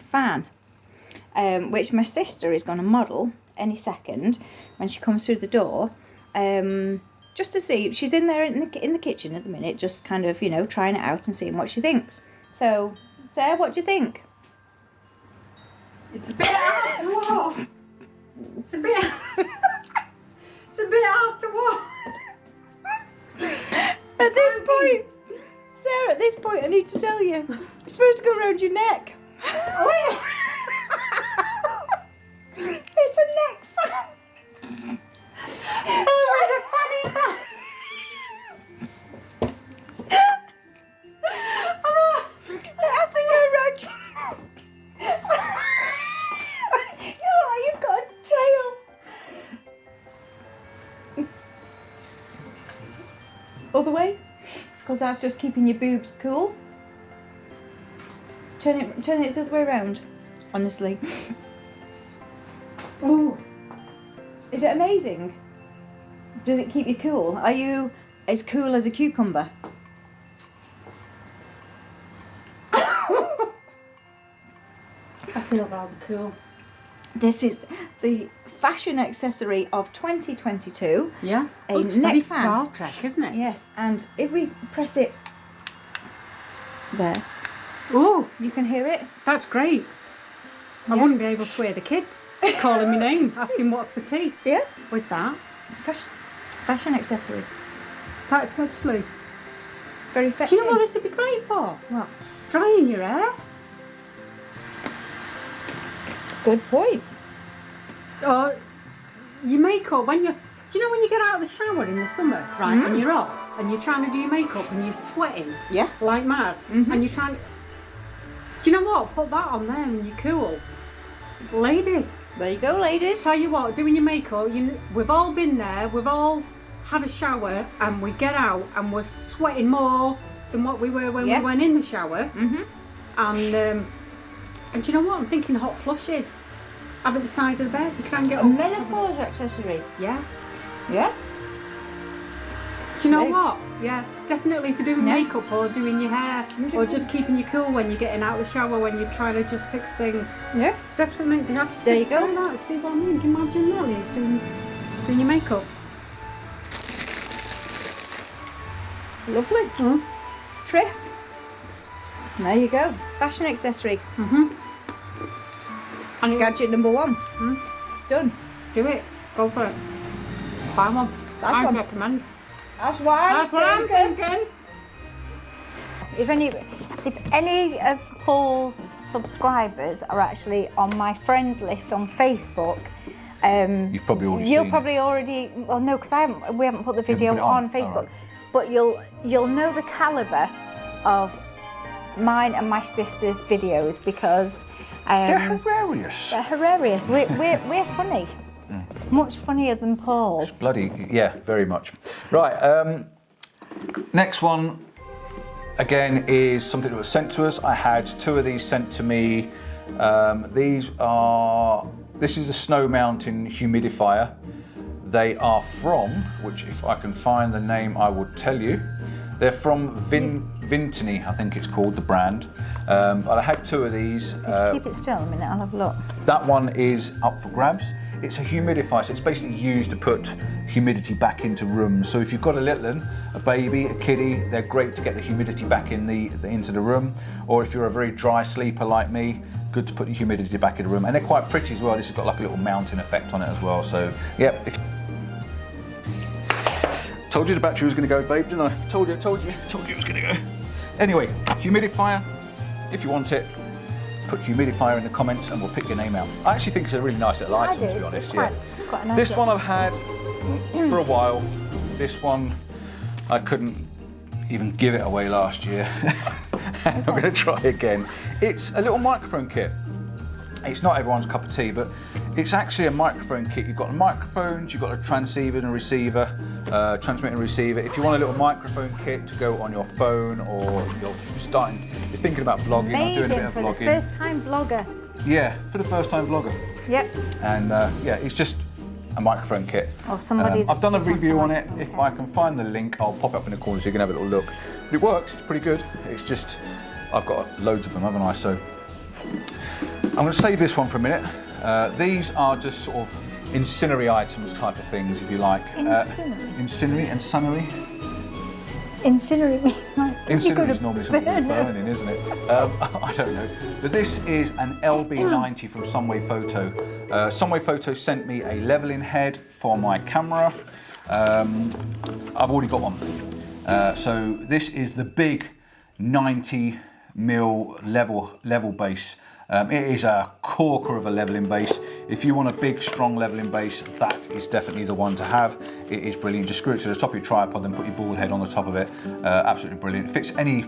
fan, which my sister is going to model any second when she comes through the door. Just to see, she's in there in the kitchen at the minute, just kind of, you know, trying it out and seeing what she thinks. So, Sarah, what do you think? It's a bit hard to walk. It's a bit hard to walk. At this point, Sarah, at this point, I need to tell you, it's supposed to go around your neck. Oh, It's a neck fan. oh, it's a funny fan. It has to go around your neck. Oh, you've got a tail. Other way, because that's just keeping your boobs cool. Turn it the other way around. Honestly. Ooh. Is it amazing? Does it keep you cool? Are you as cool as a cucumber? I feel rather cool. This is the fashion accessory of 2022. Yeah. A Looks neck very fan. Star Trek, isn't it? Yes, and if we press it there, Oh, you can hear it. that's great. I Yeah. wouldn't be able to hear the kids calling my name, asking what's for tea. Yeah. With that, Fashion accessory. that's lovely. Very Do effective. you know what this would be great for? What? Drying your hair. Good point. Or your makeup when you. Do you know when you get out of the shower in the summer, right? And you're hot, and you're trying to do your makeup, and you're sweating Yeah. like mad, and you're trying. Do you know what? Put that on there, and you're cool. Ladies, There you go, ladies. tell you what, doing your makeup, we've all been there, we've all had a shower, and we get out and we're sweating more than what we were when Yeah. we went in the shower. And do you know what? I'm thinking hot flushes. Have it at the side of the bed. You can get A up. menopause accessory. Yeah. Yeah. Do you know Maybe. what? Yeah, definitely for doing Yeah. makeup or doing your hair or just keeping you cool when you're getting out of the shower when you're trying to just fix things. Yeah. Definitely. You have to There just you go. try that. See what I mean? Can you imagine that? He's doing your makeup. Lovely. Triff. There you go. Fashion accessory. And Gadget number 1. Done. do it. Go for it. Buy one. Buy I one. recommend. That's why That's what I'm thinking. If any of Paul's subscribers are actually on my friends list on Facebook, You've probably already you'll seen probably already, well no, because we haven't put the video put it on on? Facebook, Alright. but you'll know the calibre of mine and my sister's videos because They're hilarious. they're hilarious. We're funny, much funnier than Paul. Bloody, yeah, very much. Right, next one, again, is something that was sent to us. I had 2 of these sent to me. This is the Snow Mountain Humidifier. They are from, which if I can find the name I would tell you, they're from Vintony, I think it's called, the brand. But I had 2 of these. Keep it still a minute, I'll have a look. That one is up for grabs. It's a humidifier, so it's basically used to put humidity back into rooms. So if you've got a little one, a baby, a kiddie, they're great to get the humidity back in into the room. Or if you're a very dry sleeper like me, good to put the humidity back in the room. And they're quite pretty as well. This has got like a little mountain effect on it as well. So yeah, Told you the battery was going to go, babe, didn't I? Told you it was going to go. Anyway, humidifier, if you want it, put humidifier in the comments and we'll pick your name out. I actually think it's a really nice little item, to be honest. Quite a nice this little... one I've had for a while. This one I couldn't even give it away last year. I'm going to try again. It's a little microphone kit. It's not everyone's cup of tea, but it's actually a microphone kit. You've got the microphones, you've got a transceiver and a receiver, transmitter and receiver. If you want a little microphone kit to go on your phone, or you're thinking about vlogging, Amazing, or doing a bit of for vlogging. the first time vlogger. Yeah, for the first time vlogger. Yep. And yeah, it's just a microphone kit. Or somebody I've done a just wants review a on it. microphone If kit. I can find the link, I'll pop it up in the corner so you can have a little look. But it works, it's pretty good. It's just, I've got loads of them, haven't I? So I'm going to save this one for a minute. These are just sort of incendiary items type of things, if you like. Incendiary and sunnery. Incinerate. Incendiary is normally something that's burning, isn't it? I don't know. But this is an LB90 from Someway Photo. Someway Photo sent me a leveling head for my camera. I've already got one. So this is the big 90mm level base. It is a corker of a leveling base. If you want a big, strong leveling base, that is definitely the one to have. It is brilliant. Just screw it to the top of your tripod and put your ball head on the top of it. Absolutely brilliant. It fits any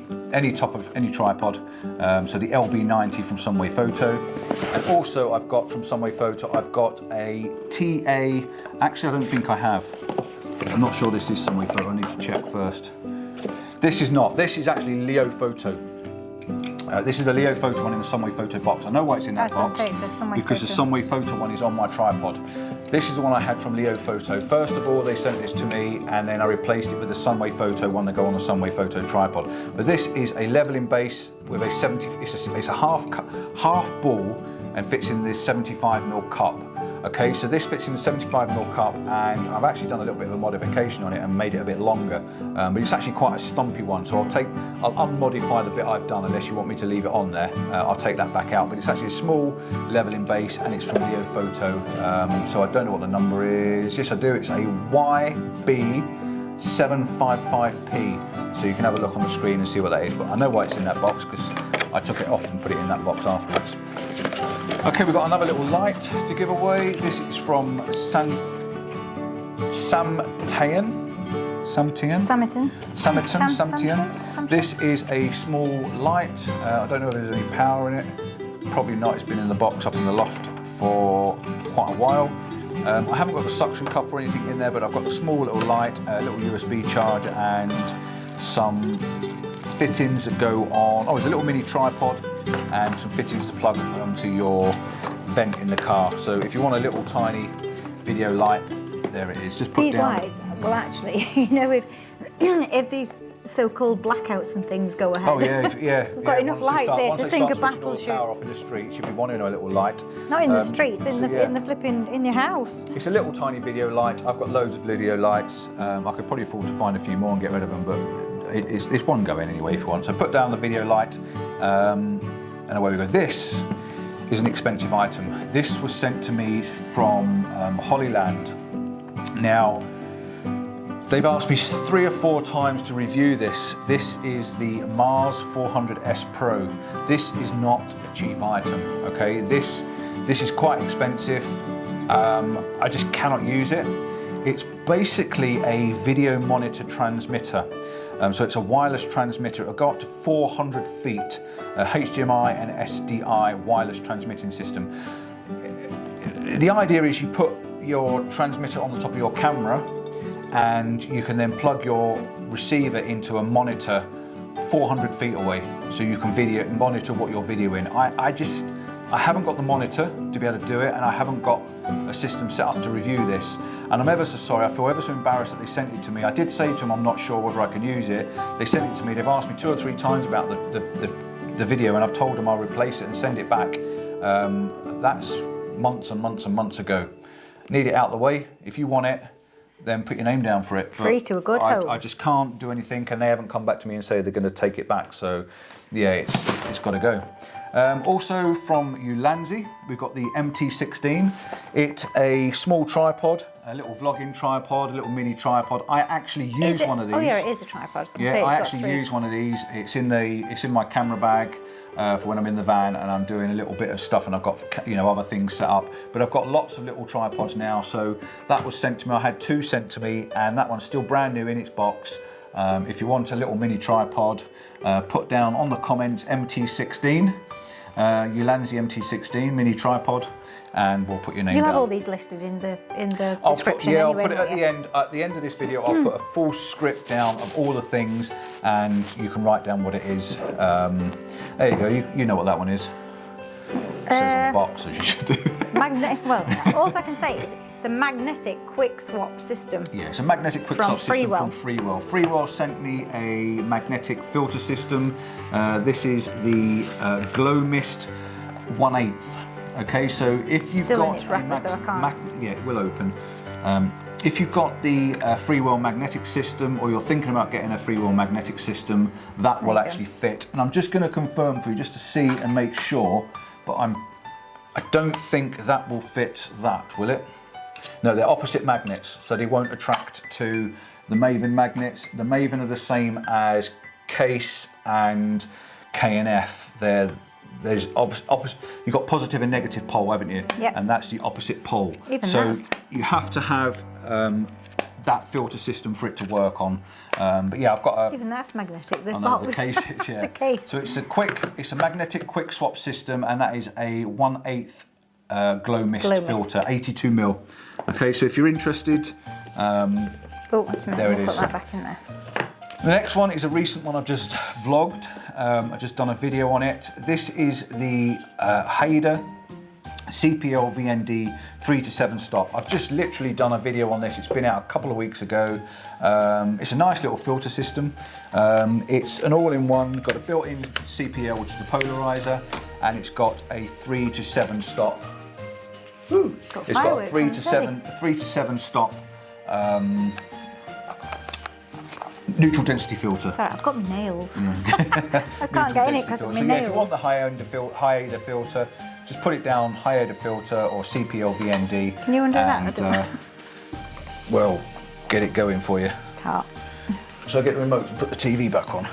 top of any tripod. So the LB90 from Someway Photo. And also I've got from Someway Photo, I've got a TA. Actually, I don't think I have. I'm not sure this is Someway Photo. I need to check first. This is not. This is actually Leo Photo. This is a Leo Photo one in the Someway Photo box. I know why it's in that box, because the Someway Photo one is on my tripod. This is the one I had from Leo Photo. First of all, they sent this to me, and then I replaced it with the Someway Photo one that go on the Someway Photo tripod. But this is a leveling base with a 70. It's a half ball and fits in this 75mm cup. Okay, so this fits in the 75mm cup, and I've actually done a little bit of a modification on it and made it a bit longer. But it's actually quite a stumpy one, so I'll unmodify the bit I've done, unless you want me to leave it on there. I'll take that back out. But it's actually a small leveling base, and it's from Leo Photo. So I don't know what the number is. Yes, I do. It's a YB755P. So you can have a look on the screen and see what that is. But I know why it's in that box, because I took it off and put it in that box afterwards. Okay, we've got another little light to give away. This is from Samtian. This is a small light. I don't know if there's any power in it. Probably not. It's been in the box up in the loft for quite a while. I haven't got the suction cup or anything in there, but I've got the small little light, a little USB charger, and some fittings that go on. Oh, there's a little mini tripod and some fittings to plug onto your vent in the car. So if you want a little tiny video light, there it is. Just put these down. lights, well, actually, you know, if these so-called blackouts and things go ahead. Oh yeah, We've got enough lights here to sink a battleship. Power off in the street, you'll be wanting a little light. Not in the streets, in the flipping in your house. It's a little tiny video light. I've got loads of video lights. I could probably afford to find a few more and get rid of them, but it's one going anyway if you want. So put down the video light, and away we go. This is an expensive item. This was sent to me from HollyLand. Now, they've asked me 3 or 4 times to review this. This is the Mars 400S Pro. This is not a cheap item, okay? This is quite expensive. I just cannot use it. It's basically a video monitor transmitter. So it's a wireless transmitter. It'll go up to 400 feet, HDMI and SDI wireless transmitting system. The idea is you put your transmitter on the top of your camera, and you can then plug your receiver into a monitor 400 feet away, so you can monitor what you're videoing. I haven't got the monitor to be able to do it, and I haven't got a system set up to review this. And I'm ever so sorry, I feel ever so embarrassed that they sent it to me. I did say to them I'm not sure whether I can use it. They sent it to me, they've asked me 2 or 3 times about the video, and I've told them I'll replace it and send it back. That's months and months and months ago. Need it out the way. If you want it, then put your name down for it. Free to a good home. I just can't do anything, and they haven't come back to me and say they're going to take it back. So yeah, it's got to go. Also from Ulanzi, we've got the MT16. It's a small tripod. a little vlogging tripod, a little mini tripod. I actually use one of these. Oh yeah, it is a tripod. Yeah, I actually use one of these. It's in my camera bag for when I'm in the van and I'm doing a little bit of stuff, and I've got, you know, other things set up. But I've got lots of little tripods now. So that was sent to me. I had 2 sent to me, and that one's still brand new in its box. If you want a little mini tripod, put down on the comments MT16. Yulanzi MT16 mini tripod, and we'll put your name down. You'll have all these listed in the description. I'll put it at the end. At the end of this video, I'll put a full script down of all the things, and you can write down what it is. There you go. You know what that one is. It says on the box, as you should do. Well, all I can say is it's a magnetic quick swap system. Yeah, it's a magnetic quick swap system from Freewell. Freewell sent me a magnetic filter system. This is the Glow Mist 1/8. Okay, so if you've Still got in its wrapper, so I can't. yeah, it will open. If you've got the Freewell magnetic system, or you're thinking about getting a Freewell magnetic system, that will actually fit. And I'm just going to confirm for you, just to see and make sure. But I don't think that will fit that, will it? No, they're opposite magnets, so they won't attract to the Maven magnets. The Maven are the same as Case and K&F. There's you've got positive and negative pole, haven't you? Yep. And that's the opposite pole. So you have to have that filter system for it to work on. But yeah, I've got a. Even that's magnetic. The case, yeah. The case. So it's a magnetic quick swap system, and that is a 1/8 glow mist filter, 82 mil. Okay, so if you're interested, oh, wait a minute, there it is. Put that back in there. The next one is a recent one I've just vlogged. I've just done a video on it. This is the Haida CPL-VND 3 to 7 stop. I've just literally done a video on this. It's been out a couple of weeks ago. It's a nice little filter system. It's an all-in-one, got a built-in CPL, which is the polarizer, and it's got a 3 to 7 stop. It's got a 3 to 7 stop neutral density filter. Sorry, I've got my nails. I can't get in it because of my nails. If you want the Haida filter, just put it down, Haida filter or CPL-VND. Can you undo that? And, well, get it going for you. Tart. So I get the remote and put the TV back on.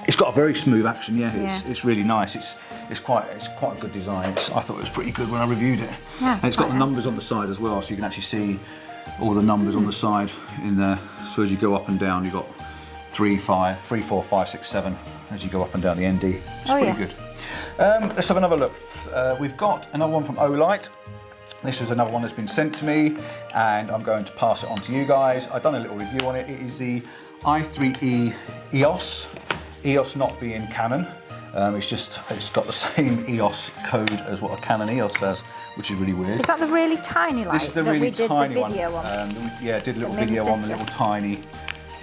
It's got a very smooth action, yeah. It's really nice. It's quite a good design. I thought it was pretty good when I reviewed it. Yeah, and it's got the numbers on the side as well, so you can actually see all the numbers on the side in there. So as you go up and down, you've got 3, 4, 5, 6, 7 as you go up and down the ND. It's pretty good. Let's have another look. We've got another one from Olight. This was another one that's been sent to me, and I'm going to pass it on to you guys. I've done a little review on it. It is the i3E EOS. EOS not being Canon. It's got the same EOS code as what a Canon EOS has, which is really weird. Is that the really tiny light? This is the really tiny one. Yeah, I did a little video on the little tiny.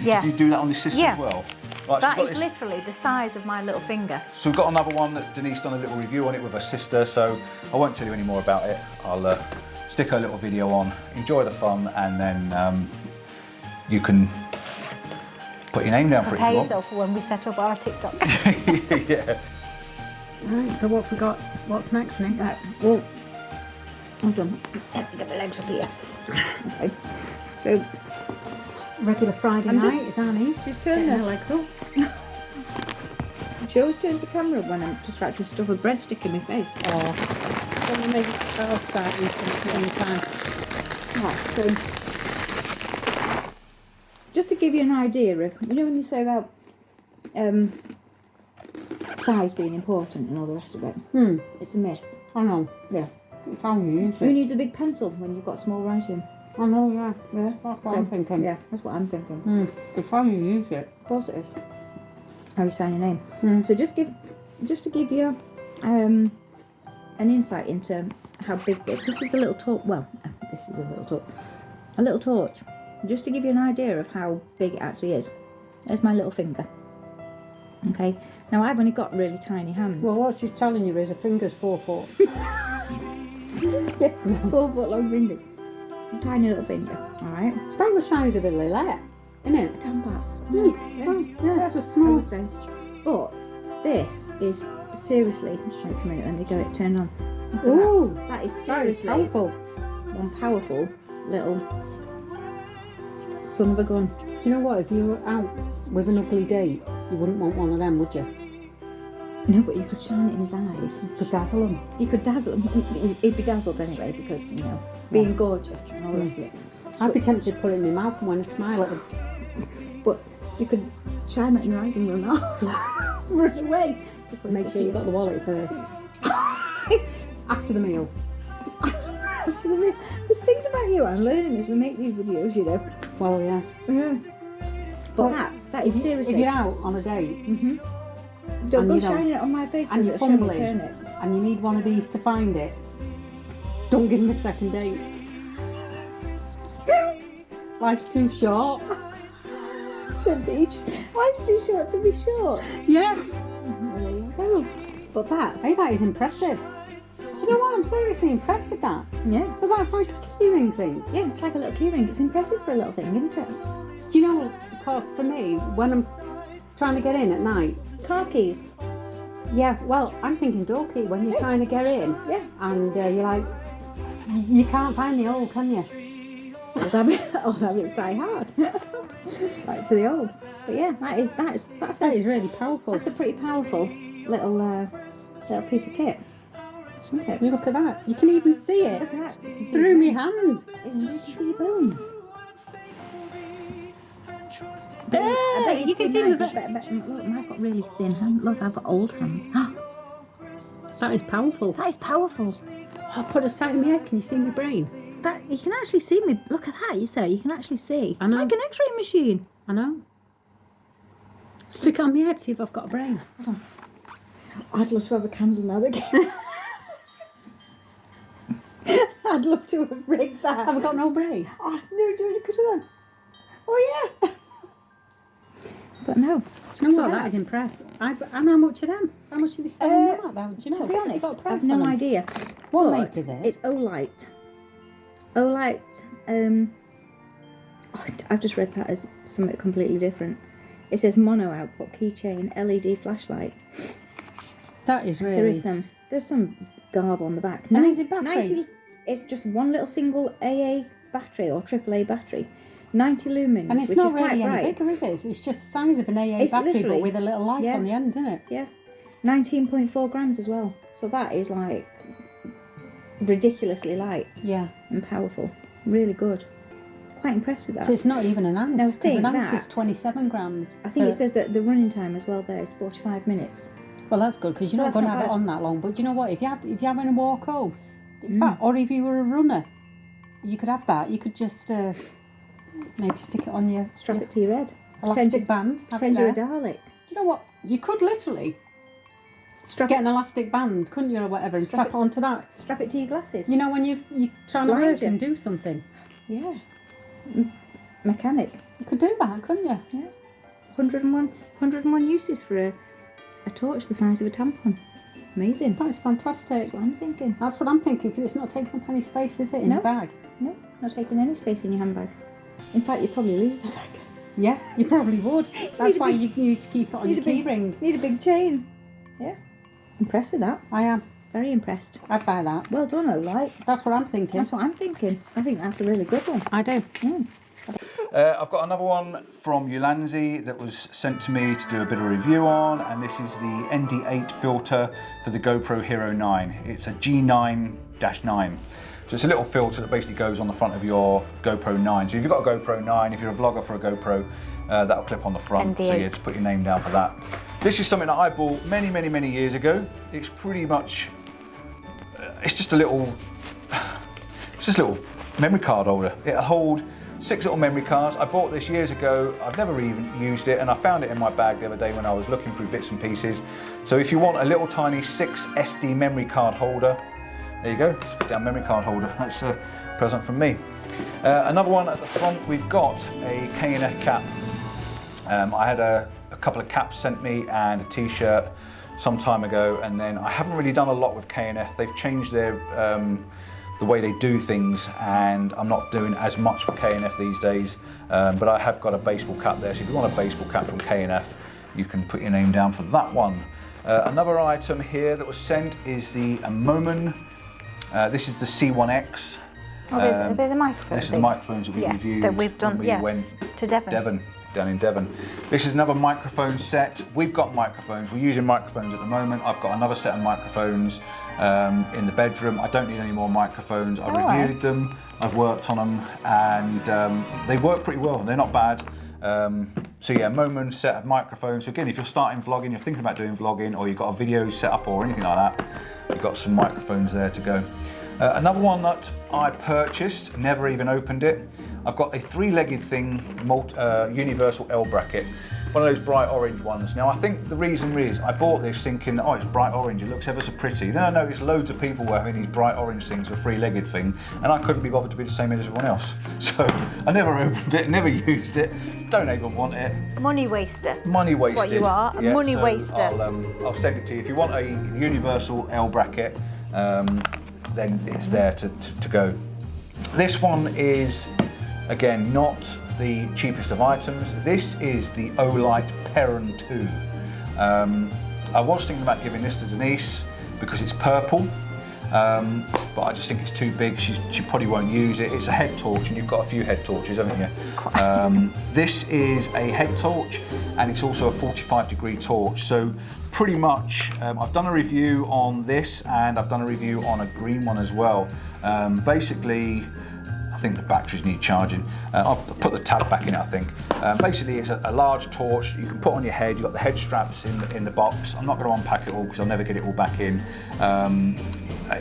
Yeah. Did you do that on your sister as well? Right, that is literally the size of my little finger. So we've got another one that Denise done a little review on it with her sister, so I won't tell you any more about it. I'll stick a little video on, enjoy the fun, and then you can put your name down for it. Prepare yourself for when we set up our TikTok. Yeah. Right, so what have we got? What's next? Right, well, hold on. Let me get my legs up here. Okay. So, Regular Friday night is our niece. Just turn her legs up. She always turns the camera up when I'm just about to stuff a breadstick in my face. Oh, then maybe I'll start eating at any time. Right, so just to give you an idea of, you know, when you say about size being important and all the rest of it, it's a myth. I know. Yeah. It's how you use it. Who needs a big pencil when you've got small writing? I know, yeah. Yeah, That's what I'm thinking. Yeah, that's what I'm thinking. It's how you use it. Of course it is. How you sign your name. So just to give you an insight into how big this is a little torch. Well, this is a little torch. Just to give you an idea of how big it actually is. There's my little finger. Okay. Now I've only got really tiny hands. Well, what she's telling you is a finger's 4 foot. Yeah, 4 foot long fingers. A tiny little finger. All right. It's about the size of a lillet, isn't it? Tampons. Yeah, it's just small. But this is seriously. Wait a minute, let me get it turned on. Ooh, that is seriously powerful. one powerful little son of a gun. Do you know what? If you were out with an ugly date, you wouldn't want one of them, would you? No, but you could shine it in his eyes. You could dazzle him. You could dazzle him. He'd be dazzled anyway because, you know, being gorgeous and all the rest of it. I'd be tempted to put it in my mouth and when I smile at him. But you could shine it in your eyes and run off. Run away. Make sure you got the wallet first. After the meal. After the meal. There's things about you I'm learning as we make these videos, you know. Well, yeah. Yeah. But that is seriously. If you're out on a date, don't go shining it on my face and and you're show me fumbling, turnips. and you need one of these to find it, don't give him a second date. Life's too short. Should be. Life's too short to be short. Yeah. There you go. But that. Hey, that is impressive. Do you know what? I'm seriously impressed with that. Yeah. So that's like a keyring thing. Yeah, it's like a little keyring. It's impressive for a little thing, isn't it? Do you know, of course, for me, when I'm trying to get in at night. Car keys. Yeah, well, I'm thinking door key when you're trying to get in. Yeah. And you're like, you can't find the old, can you? Old habits die hard. Back to the old. But yeah, that is really powerful. That's a pretty powerful little piece of kit, isn't it? Look at that. You can even see it. Look at that. You can see through my hand. You can see your bones. I bet you can see look, I've got really thin hands. Look, I've got old hands. That is powerful. That is powerful. I'll put it side of my head. Can you see my brain? That you can actually see me. Look at that, you say. You can actually see. It's know. like an X-ray machine. I know. Stick it on my head, see if I've got a brain. Hold on. I'd love to have a candle now again. I'd love to have rigged that. Have I got no brain? Oh, no, do it could have done. Oh yeah. But no. Do you know what? That is impressive. And how much are them? How much are they selling them at though? Do you know? To be honest, got a price I've no on them? idea. What But make is it? It's Olight. Olight. I've just read that as something completely different. It says mono output keychain LED flashlight. That is really. There's some garb on the back. And is it battery? It's just one little single AA battery or AAA battery. 90 lumens, And it's which not is really quite any bright. bigger, is it? It's just the size of an AA It's battery, literally- but with a little light yeah. on the end, isn't it? Yeah. 19.4 grams as well. So that is like ridiculously light Yeah. and powerful. Really good. Quite impressed with that. So it's not even an ounce. No, 'cause think an ounce is that. 27 grams. I think it says that the running time as well there is 45 minutes. Well, that's good because you're So not that's going to not have it bad. on that long. But you know what? If you're having a walk home, in fact, or if you were a runner, you could have that. You could just maybe stick it on your Strap it to your head. elastic band. Have it Pretend you're a there. Dalek. Do you know what? You could literally get an elastic band, couldn't you, or whatever, and strap it onto that. Strap it to your glasses. You know when you're trying to Blind work you. and do something. Yeah. Mechanic. You could do that, couldn't you? Yeah. 101 uses for a torch the size of a tampon. Amazing. That's fantastic. That's what I'm thinking. That's what I'm thinking because it's not taking up any space, is it, in No. the bag? No, not taking any space in your handbag. In fact, you'd probably lose the bag. Yeah, you probably would. That's why you need to keep it on your key ring. Need a big chain. Yeah. Impressed with that. I am. Very impressed. I'd buy that. Well done, Olight. That's what I'm thinking. That's what I'm thinking. I think that's a really good one. I do. I've got another one from Yulanzi that was sent to me to do a bit of review on, and this is the ND8 filter for the GoPro Hero 9. It's a G9-9. So it's a little filter that basically goes on the front of your GoPro 9. So if you've got a GoPro 9, if you're a vlogger for a GoPro, that'll clip on the front. ND8. So you had to put your name down for that. This is something that I bought many years ago. It's pretty much, it's just a little memory card holder. It'll hold 6 little memory cards. I bought this years ago. I've never even used it, and I found it in my bag the other day when I was looking through bits and pieces. So if you want a little tiny 6 SD memory card holder, there you go. Just put down memory card holder. That's a present from me. Another one at the front, we've got a K&F cap. I had a couple of caps sent me and a t-shirt some time ago, and then I haven't really done a lot with K&F. They've changed their the way they do things, and I'm not doing as much for K&F these days, but I have got a baseball cap there, so if you want a baseball cap from K&F, you can put your name down for that one. Another item here that was sent is the Moman. This is the C1X. Oh, they're the microphones. This is the microphones that we reviewed that we've done. when we went to Devon. Down in Devon. This is another microphone set. We've got microphones. We're using microphones at the moment. I've got another set of microphones in the bedroom. I don't need any more microphones. I've reviewed them. I've worked on them, and they work pretty well. They're not bad. So yeah, Moman set of microphones. So again, if you're starting vlogging, you're thinking about doing vlogging, or you've got a video set up or anything like that, you've got some microphones there to go. Another one that I purchased, never even opened it. I've got a three-legged thing, universal L bracket, one of those bright orange ones. Now I think the reason is I bought this thinking, oh, it's bright orange, it looks ever so pretty. Then I noticed loads of people were having these bright orange things, a three-legged thing, and I couldn't be bothered to be the same as everyone else. So I never opened it, never used it, don't even want it. Money waster. Money wasted. That's what you are, a money waster. I'll send it to you. If you want a universal L bracket, then it's there to go. This one is, again, not the cheapest of items. This is the Olight Perun 2. I was thinking about giving this to Denise because it's purple, but I just think it's too big. She probably won't use it. It's a head torch, and you've got a few head torches, haven't you? This is a head torch, and it's also a 45-degree torch. So pretty much, I've done a review on this, and I've done a review on a green one as well. Basically, I think the batteries need charging. I'll put the tab back in it, I think. Basically, it's a large torch you can put on your head. You've got the head straps in the box. I'm not going to unpack it all because I'll never get it all back in.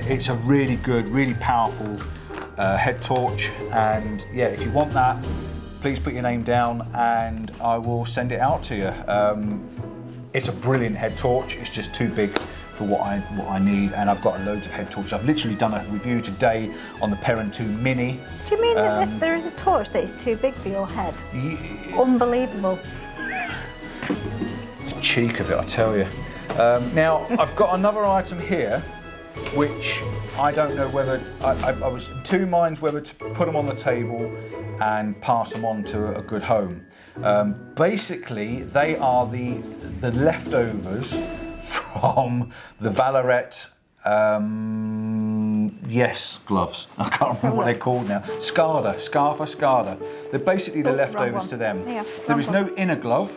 It's a really good, really powerful head torch. And yeah, if you want that, please put your name down and I will send it out to you. It's a brilliant head torch. It's just too big for what I need, and I've got loads of head torches. I've literally done a review today on the Perun 2 Mini. Do you mean that there is a torch that is too big for your head? Yeah. Unbelievable. The cheek of it, I tell you. Now, I've got another item here, which I don't know whether, I was in two minds whether to put them on the table and pass them on to a good home. Basically, they are the leftovers from the Vallerret, gloves. I can't remember what they're called now. Scarfa. They're basically the leftovers to them. Yeah, there is no inner glove.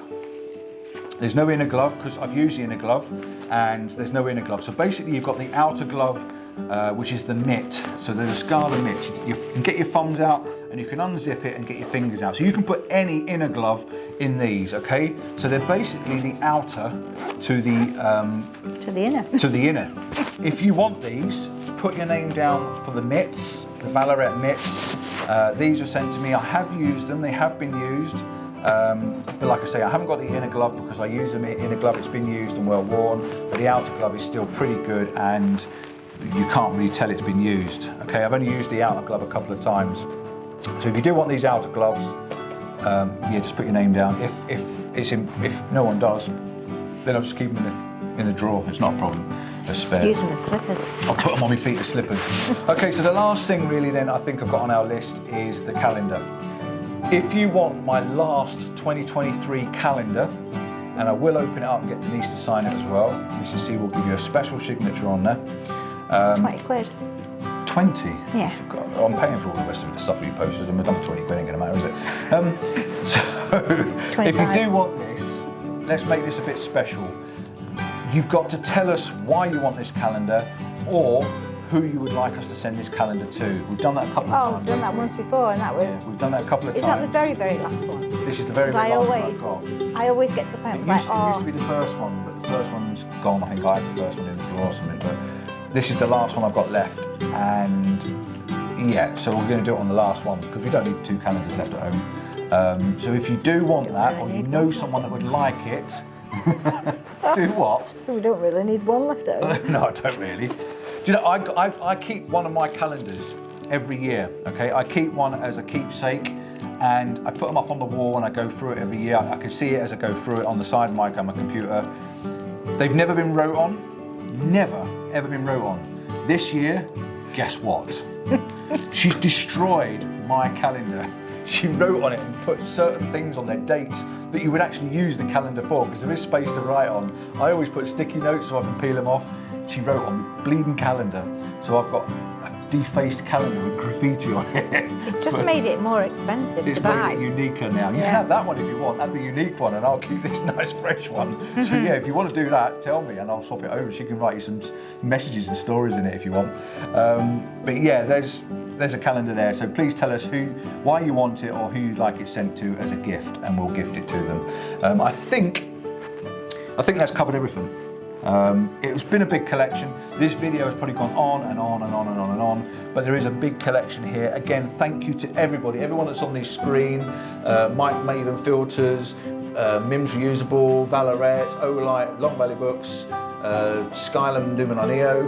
There's no inner glove because I've used the inner glove, and there's no inner glove. So basically you've got the outer glove, which is the mitt. So there's a Scala mitt. You can get your thumbs out and you can unzip it and get your fingers out. So you can put any inner glove in these, okay? So they're basically the outer to the inner. If you want these, put your name down for the mitts, the Vallerret mitts. These were sent to me. I have used them. They have been used. But like I say, I haven't got the inner glove because I use them inner glove. It's been used and well worn, but the outer glove is still pretty good, and you can't really tell it's been used. Okay, I've only used the outer glove a couple of times. So if you do want these outer gloves, yeah, just put your name down. If no one does, then I'll just keep them in the drawer. It's not a problem. They're spare. Use them as slippers. I'll put them on my feet as slippers. Okay, so the last thing really then I think I've got on our list is the calendar. If you want my last 2023 calendar, and I will open it up and get Denise to sign it as well. As you see, we'll give you a special signature on there. 20 quid. 20? Yeah. God, I'm paying for all the rest of the stuff you posted, and another 20 quid ain't gonna matter, is it? So, 25. If you do want this, let's make this a bit special. You've got to tell us why you want this calendar, or who you would like us to send this calendar to. We've done that a couple of times. Oh, we've done that once before, and that was... Yeah, we've done that a couple of times. Is that the very, very last one? This is the very, very last one I've got. I always get to the point, It like, used to be the first one, but the first one's gone. I think I had the first one in the drawer or something, but this is the last one I've got left. And yeah, so we're going to do it on the last one because we don't need 2 calendars left at home. So if you do want that, or you know someone that would like it, do what? So we don't really need one left at home? No, I don't really. Do you know, I keep one of my calendars every year, okay? I keep one as a keepsake, and I put them up on the wall and I go through it every year. I can see it as I go through it on the side of my computer. They've never been wrote on, never, ever been wrote on. This year, guess what? She's destroyed my calendar. She wrote on it and put certain things on their dates that you would actually use the calendar for, because there is space to write on. I always put sticky notes so I can peel them off. She wrote on the bleeding calendar. So I've got defaced calendar with graffiti on it. It's just made it more expensive It's to buy. made it uniquer now. You can have that one if you want, have the unique one, and I'll keep this nice fresh one. So yeah, if you want to do that, tell me and I'll swap it over. She can write you some messages and stories in it if you want. But yeah, there's a calendar there. So please tell us why you want it or who you'd like it sent to as a gift, and we'll gift it to them. I think that's covered everything. It's been a big collection. This video has probably gone on and on and on and on and on, but there is a big collection here. Again, thank you to everyone that's on this screen. Maven Filters, Mims Reusable, Vallerret, Olight, Long Valley Books, Skylam Luminar Neo,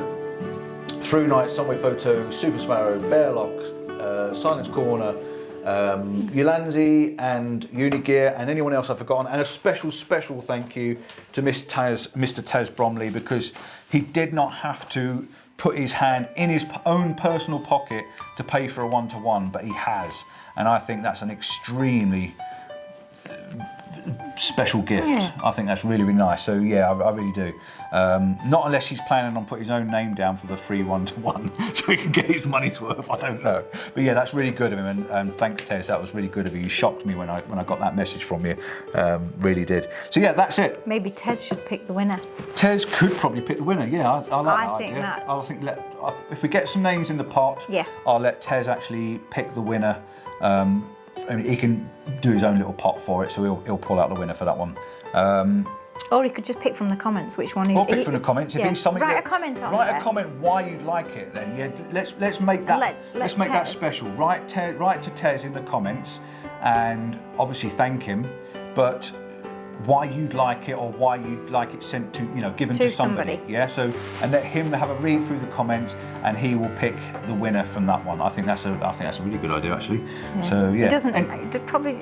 Through Night, Someway Photo, Super Sparrow, Bearlock, Silence Corner, Yulanzi and Unigear, and anyone else I've forgotten, and a special thank you to Mr. Taz Bromley, because he did not have to put his hand in his own personal pocket to pay for a one-to-one, but he has, and I think that's an extremely special gift. Yeah. I think that's really nice. So yeah, I really do. Not unless he's planning on putting his own name down for the free one-to-one, so he can get his money's worth. I don't know. But yeah, that's really good of him, and thanks, Tez. That was really good of you. You shocked me when I got that message from you. Really did. So yeah, that's it. Maybe Tez should pick the winner. Tez could probably pick the winner. Yeah, I like that idea. I think if we get some names in the pot, yeah, I'll let Tez actually pick the winner. I mean, he can do his own little pot for it, so he'll pull out the winner for that one. Or he could just pick from the comments which one he... Or pick from the comments. If it's something write a comment on Write a comment why you'd like it then. Yeah, let's make that let's make that special. Write to Tez in the comments, and obviously thank him, but why you'd like it, or why you'd like it sent to, given to somebody. Yeah, so, and let him have a read through the comments, and he will pick the winner from that one. I think that's a really good idea, actually. Yeah. So yeah. It probably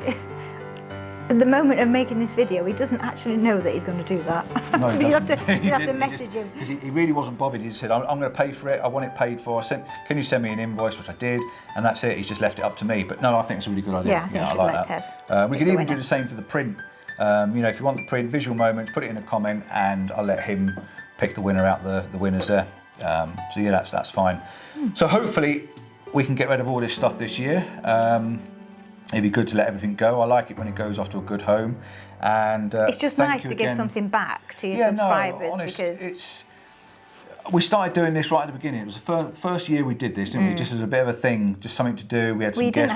at the moment of making this video, he doesn't actually know that he's going to do that. No, he doesn't. you have to message him. Because he really wasn't bothered. He just said, I'm going to pay for it. I want it paid for. Can you send me an invoice? Which I did, and that's it. He's just left it up to me. But no, I think it's a really good idea. Yeah, I think you should like that. We can even do the same for the print. If you want the print, visual moments, put it in a comment, and I'll let him pick the winner out the winners there. So yeah, that's fine. So hopefully we can get rid of all this stuff this year. It'd be good to let everything go. I like it when it goes off to a good home, and it's just nice to give something back to your subscribers. Because we started doing this right at the beginning. It was the first year we did this, didn't we? Just as a bit of a thing, just something to do. We had some guests.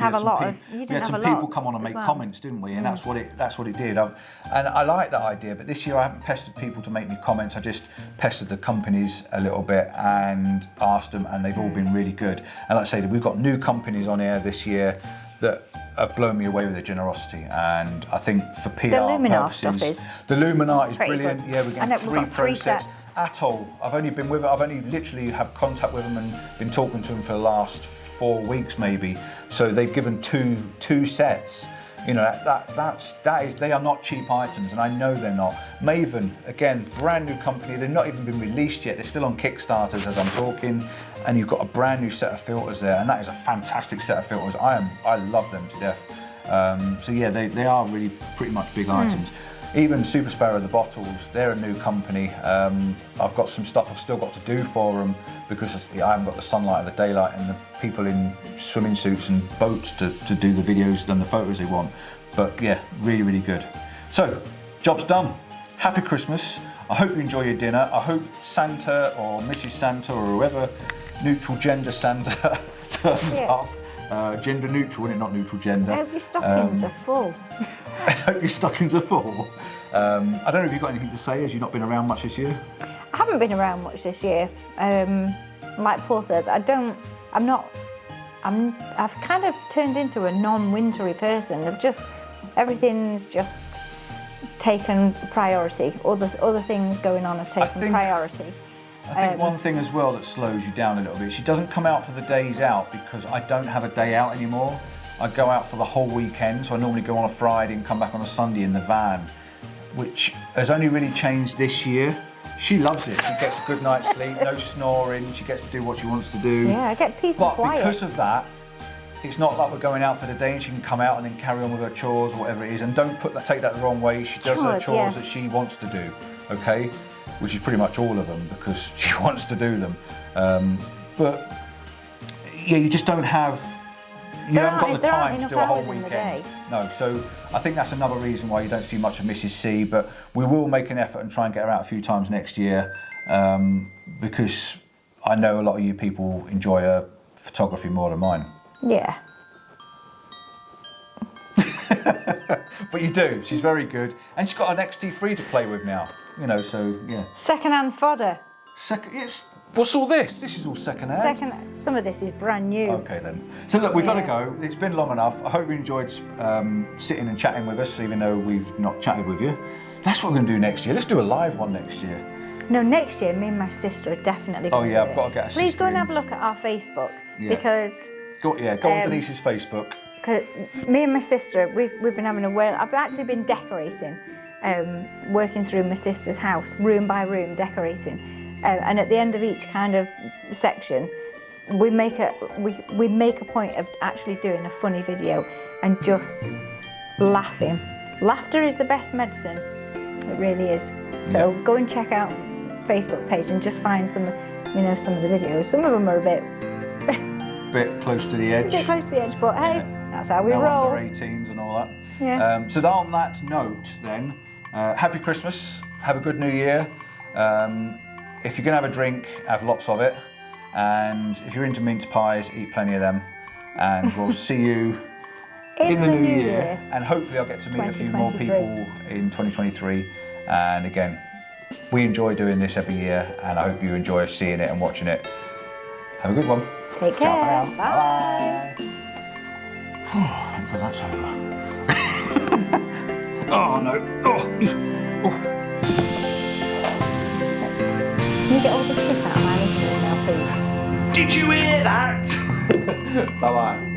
We had some people come on and make comments, didn't we? And that's what it did. And I like that idea. But this year I haven't pestered people to make me comments. I just pestered the companies a little bit and asked them, and they've all been really good. And like I say, we've got new companies on air this year that have blown me away with their generosity, and I think for PR purposes, the Luminar is brilliant. Good. Yeah, we're getting 3 sets. Atoll, I've only literally had contact with them and been talking to them for the last 4 weeks maybe. So they've given two sets. They are not cheap items, and I know they're not. Maven, again, brand new company. They've not even been released yet. They're still on Kickstarters as I'm talking, and you've got a brand new set of filters there, and that is a fantastic set of filters. I love them to death. So yeah, they are really pretty much big items. Even Super Sparrow, the bottles, they're a new company. I've got some stuff I've still got to do for them because I haven't got the sunlight or the daylight and the people in swimming suits and boats to do the videos and the photos they want. But yeah, really, really good. So, job's done. Happy Christmas. I hope you enjoy your dinner. I hope Santa or Mrs. Santa or whoever, neutral gender Santa turns up. Gender neutral, and not neutral gender. I hope your stockings are full. I hope your stockings are full. I don't know if you've got anything to say, as you've not been around much this year. I haven't been around much this year. Like Paul says, I've kind of turned into a non-wintery person. Everything's just taken priority. Other things going on have taken priority. I think one thing as well that slows you down a little bit, she doesn't come out for the days out because I don't have a day out anymore. I go out for the whole weekend, so I normally go on a Friday and come back on a Sunday in the van, which has only really changed this year. She loves it. She gets a good night's sleep, no snoring, she gets to do what she wants to do. Yeah, I get peace and quiet. But because of that, it's not like we're going out for the day and she can come out and then carry on with her chores or whatever it is. And don't take that the wrong way. She does her chores that she wants to do, okay? Which is pretty much all of them because she wants to do them. But yeah, you just don't have. You haven't got the there aren't time to enough do a whole hours in the weekend. day. No, so I think that's another reason why you don't see much of Mrs. C. But we will make an effort and try and get her out a few times next year, because I know a lot of you people enjoy her photography more than mine. Yeah. But you do. She's very good, and she's got an XT3 to play with now. You know, so yeah. Second-hand fodder. Yes. What's all this? This is all second-hand. Some of this is brand new. Okay then. So look, we've got to go. It's been long enough. I hope you enjoyed sitting and chatting with us, even though we've not chatted with you. That's what we're going to do next year. Let's do a live one next year. No, next year, me and my sister are definitely going to do I've got to get a Please sister go and in. have a look at our Facebook, Yeah. because Go on Denise's Facebook. Cause me and my sister, we've been having a whale. I've actually been decorating, working through my sister's house, room by room, decorating. And at the end of each kind of section, we make a point of actually doing a funny video and just laughing. Laughter is the best medicine. It really is. So go and check out Facebook page and just find some of the videos. Some of them are a bit close to the edge. A bit close to the edge, but hey, that's how we no roll. Under 18s and all that. Yeah. So on that note, then, happy Christmas. Have a good New Year. If you're gonna have a drink, have lots of it. And if you're into mince pies, eat plenty of them. And we'll see you in the new year. And hopefully I'll get to meet a few more people in 2023. And again, we enjoy doing this every year, and I hope you enjoy seeing it and watching it. Have a good one. Take care. Ciao for now. Bye. Thank God that's over. Oh no. Oh. Can you get all the shit out of my listening now, please? Did you hear that? Bye bye.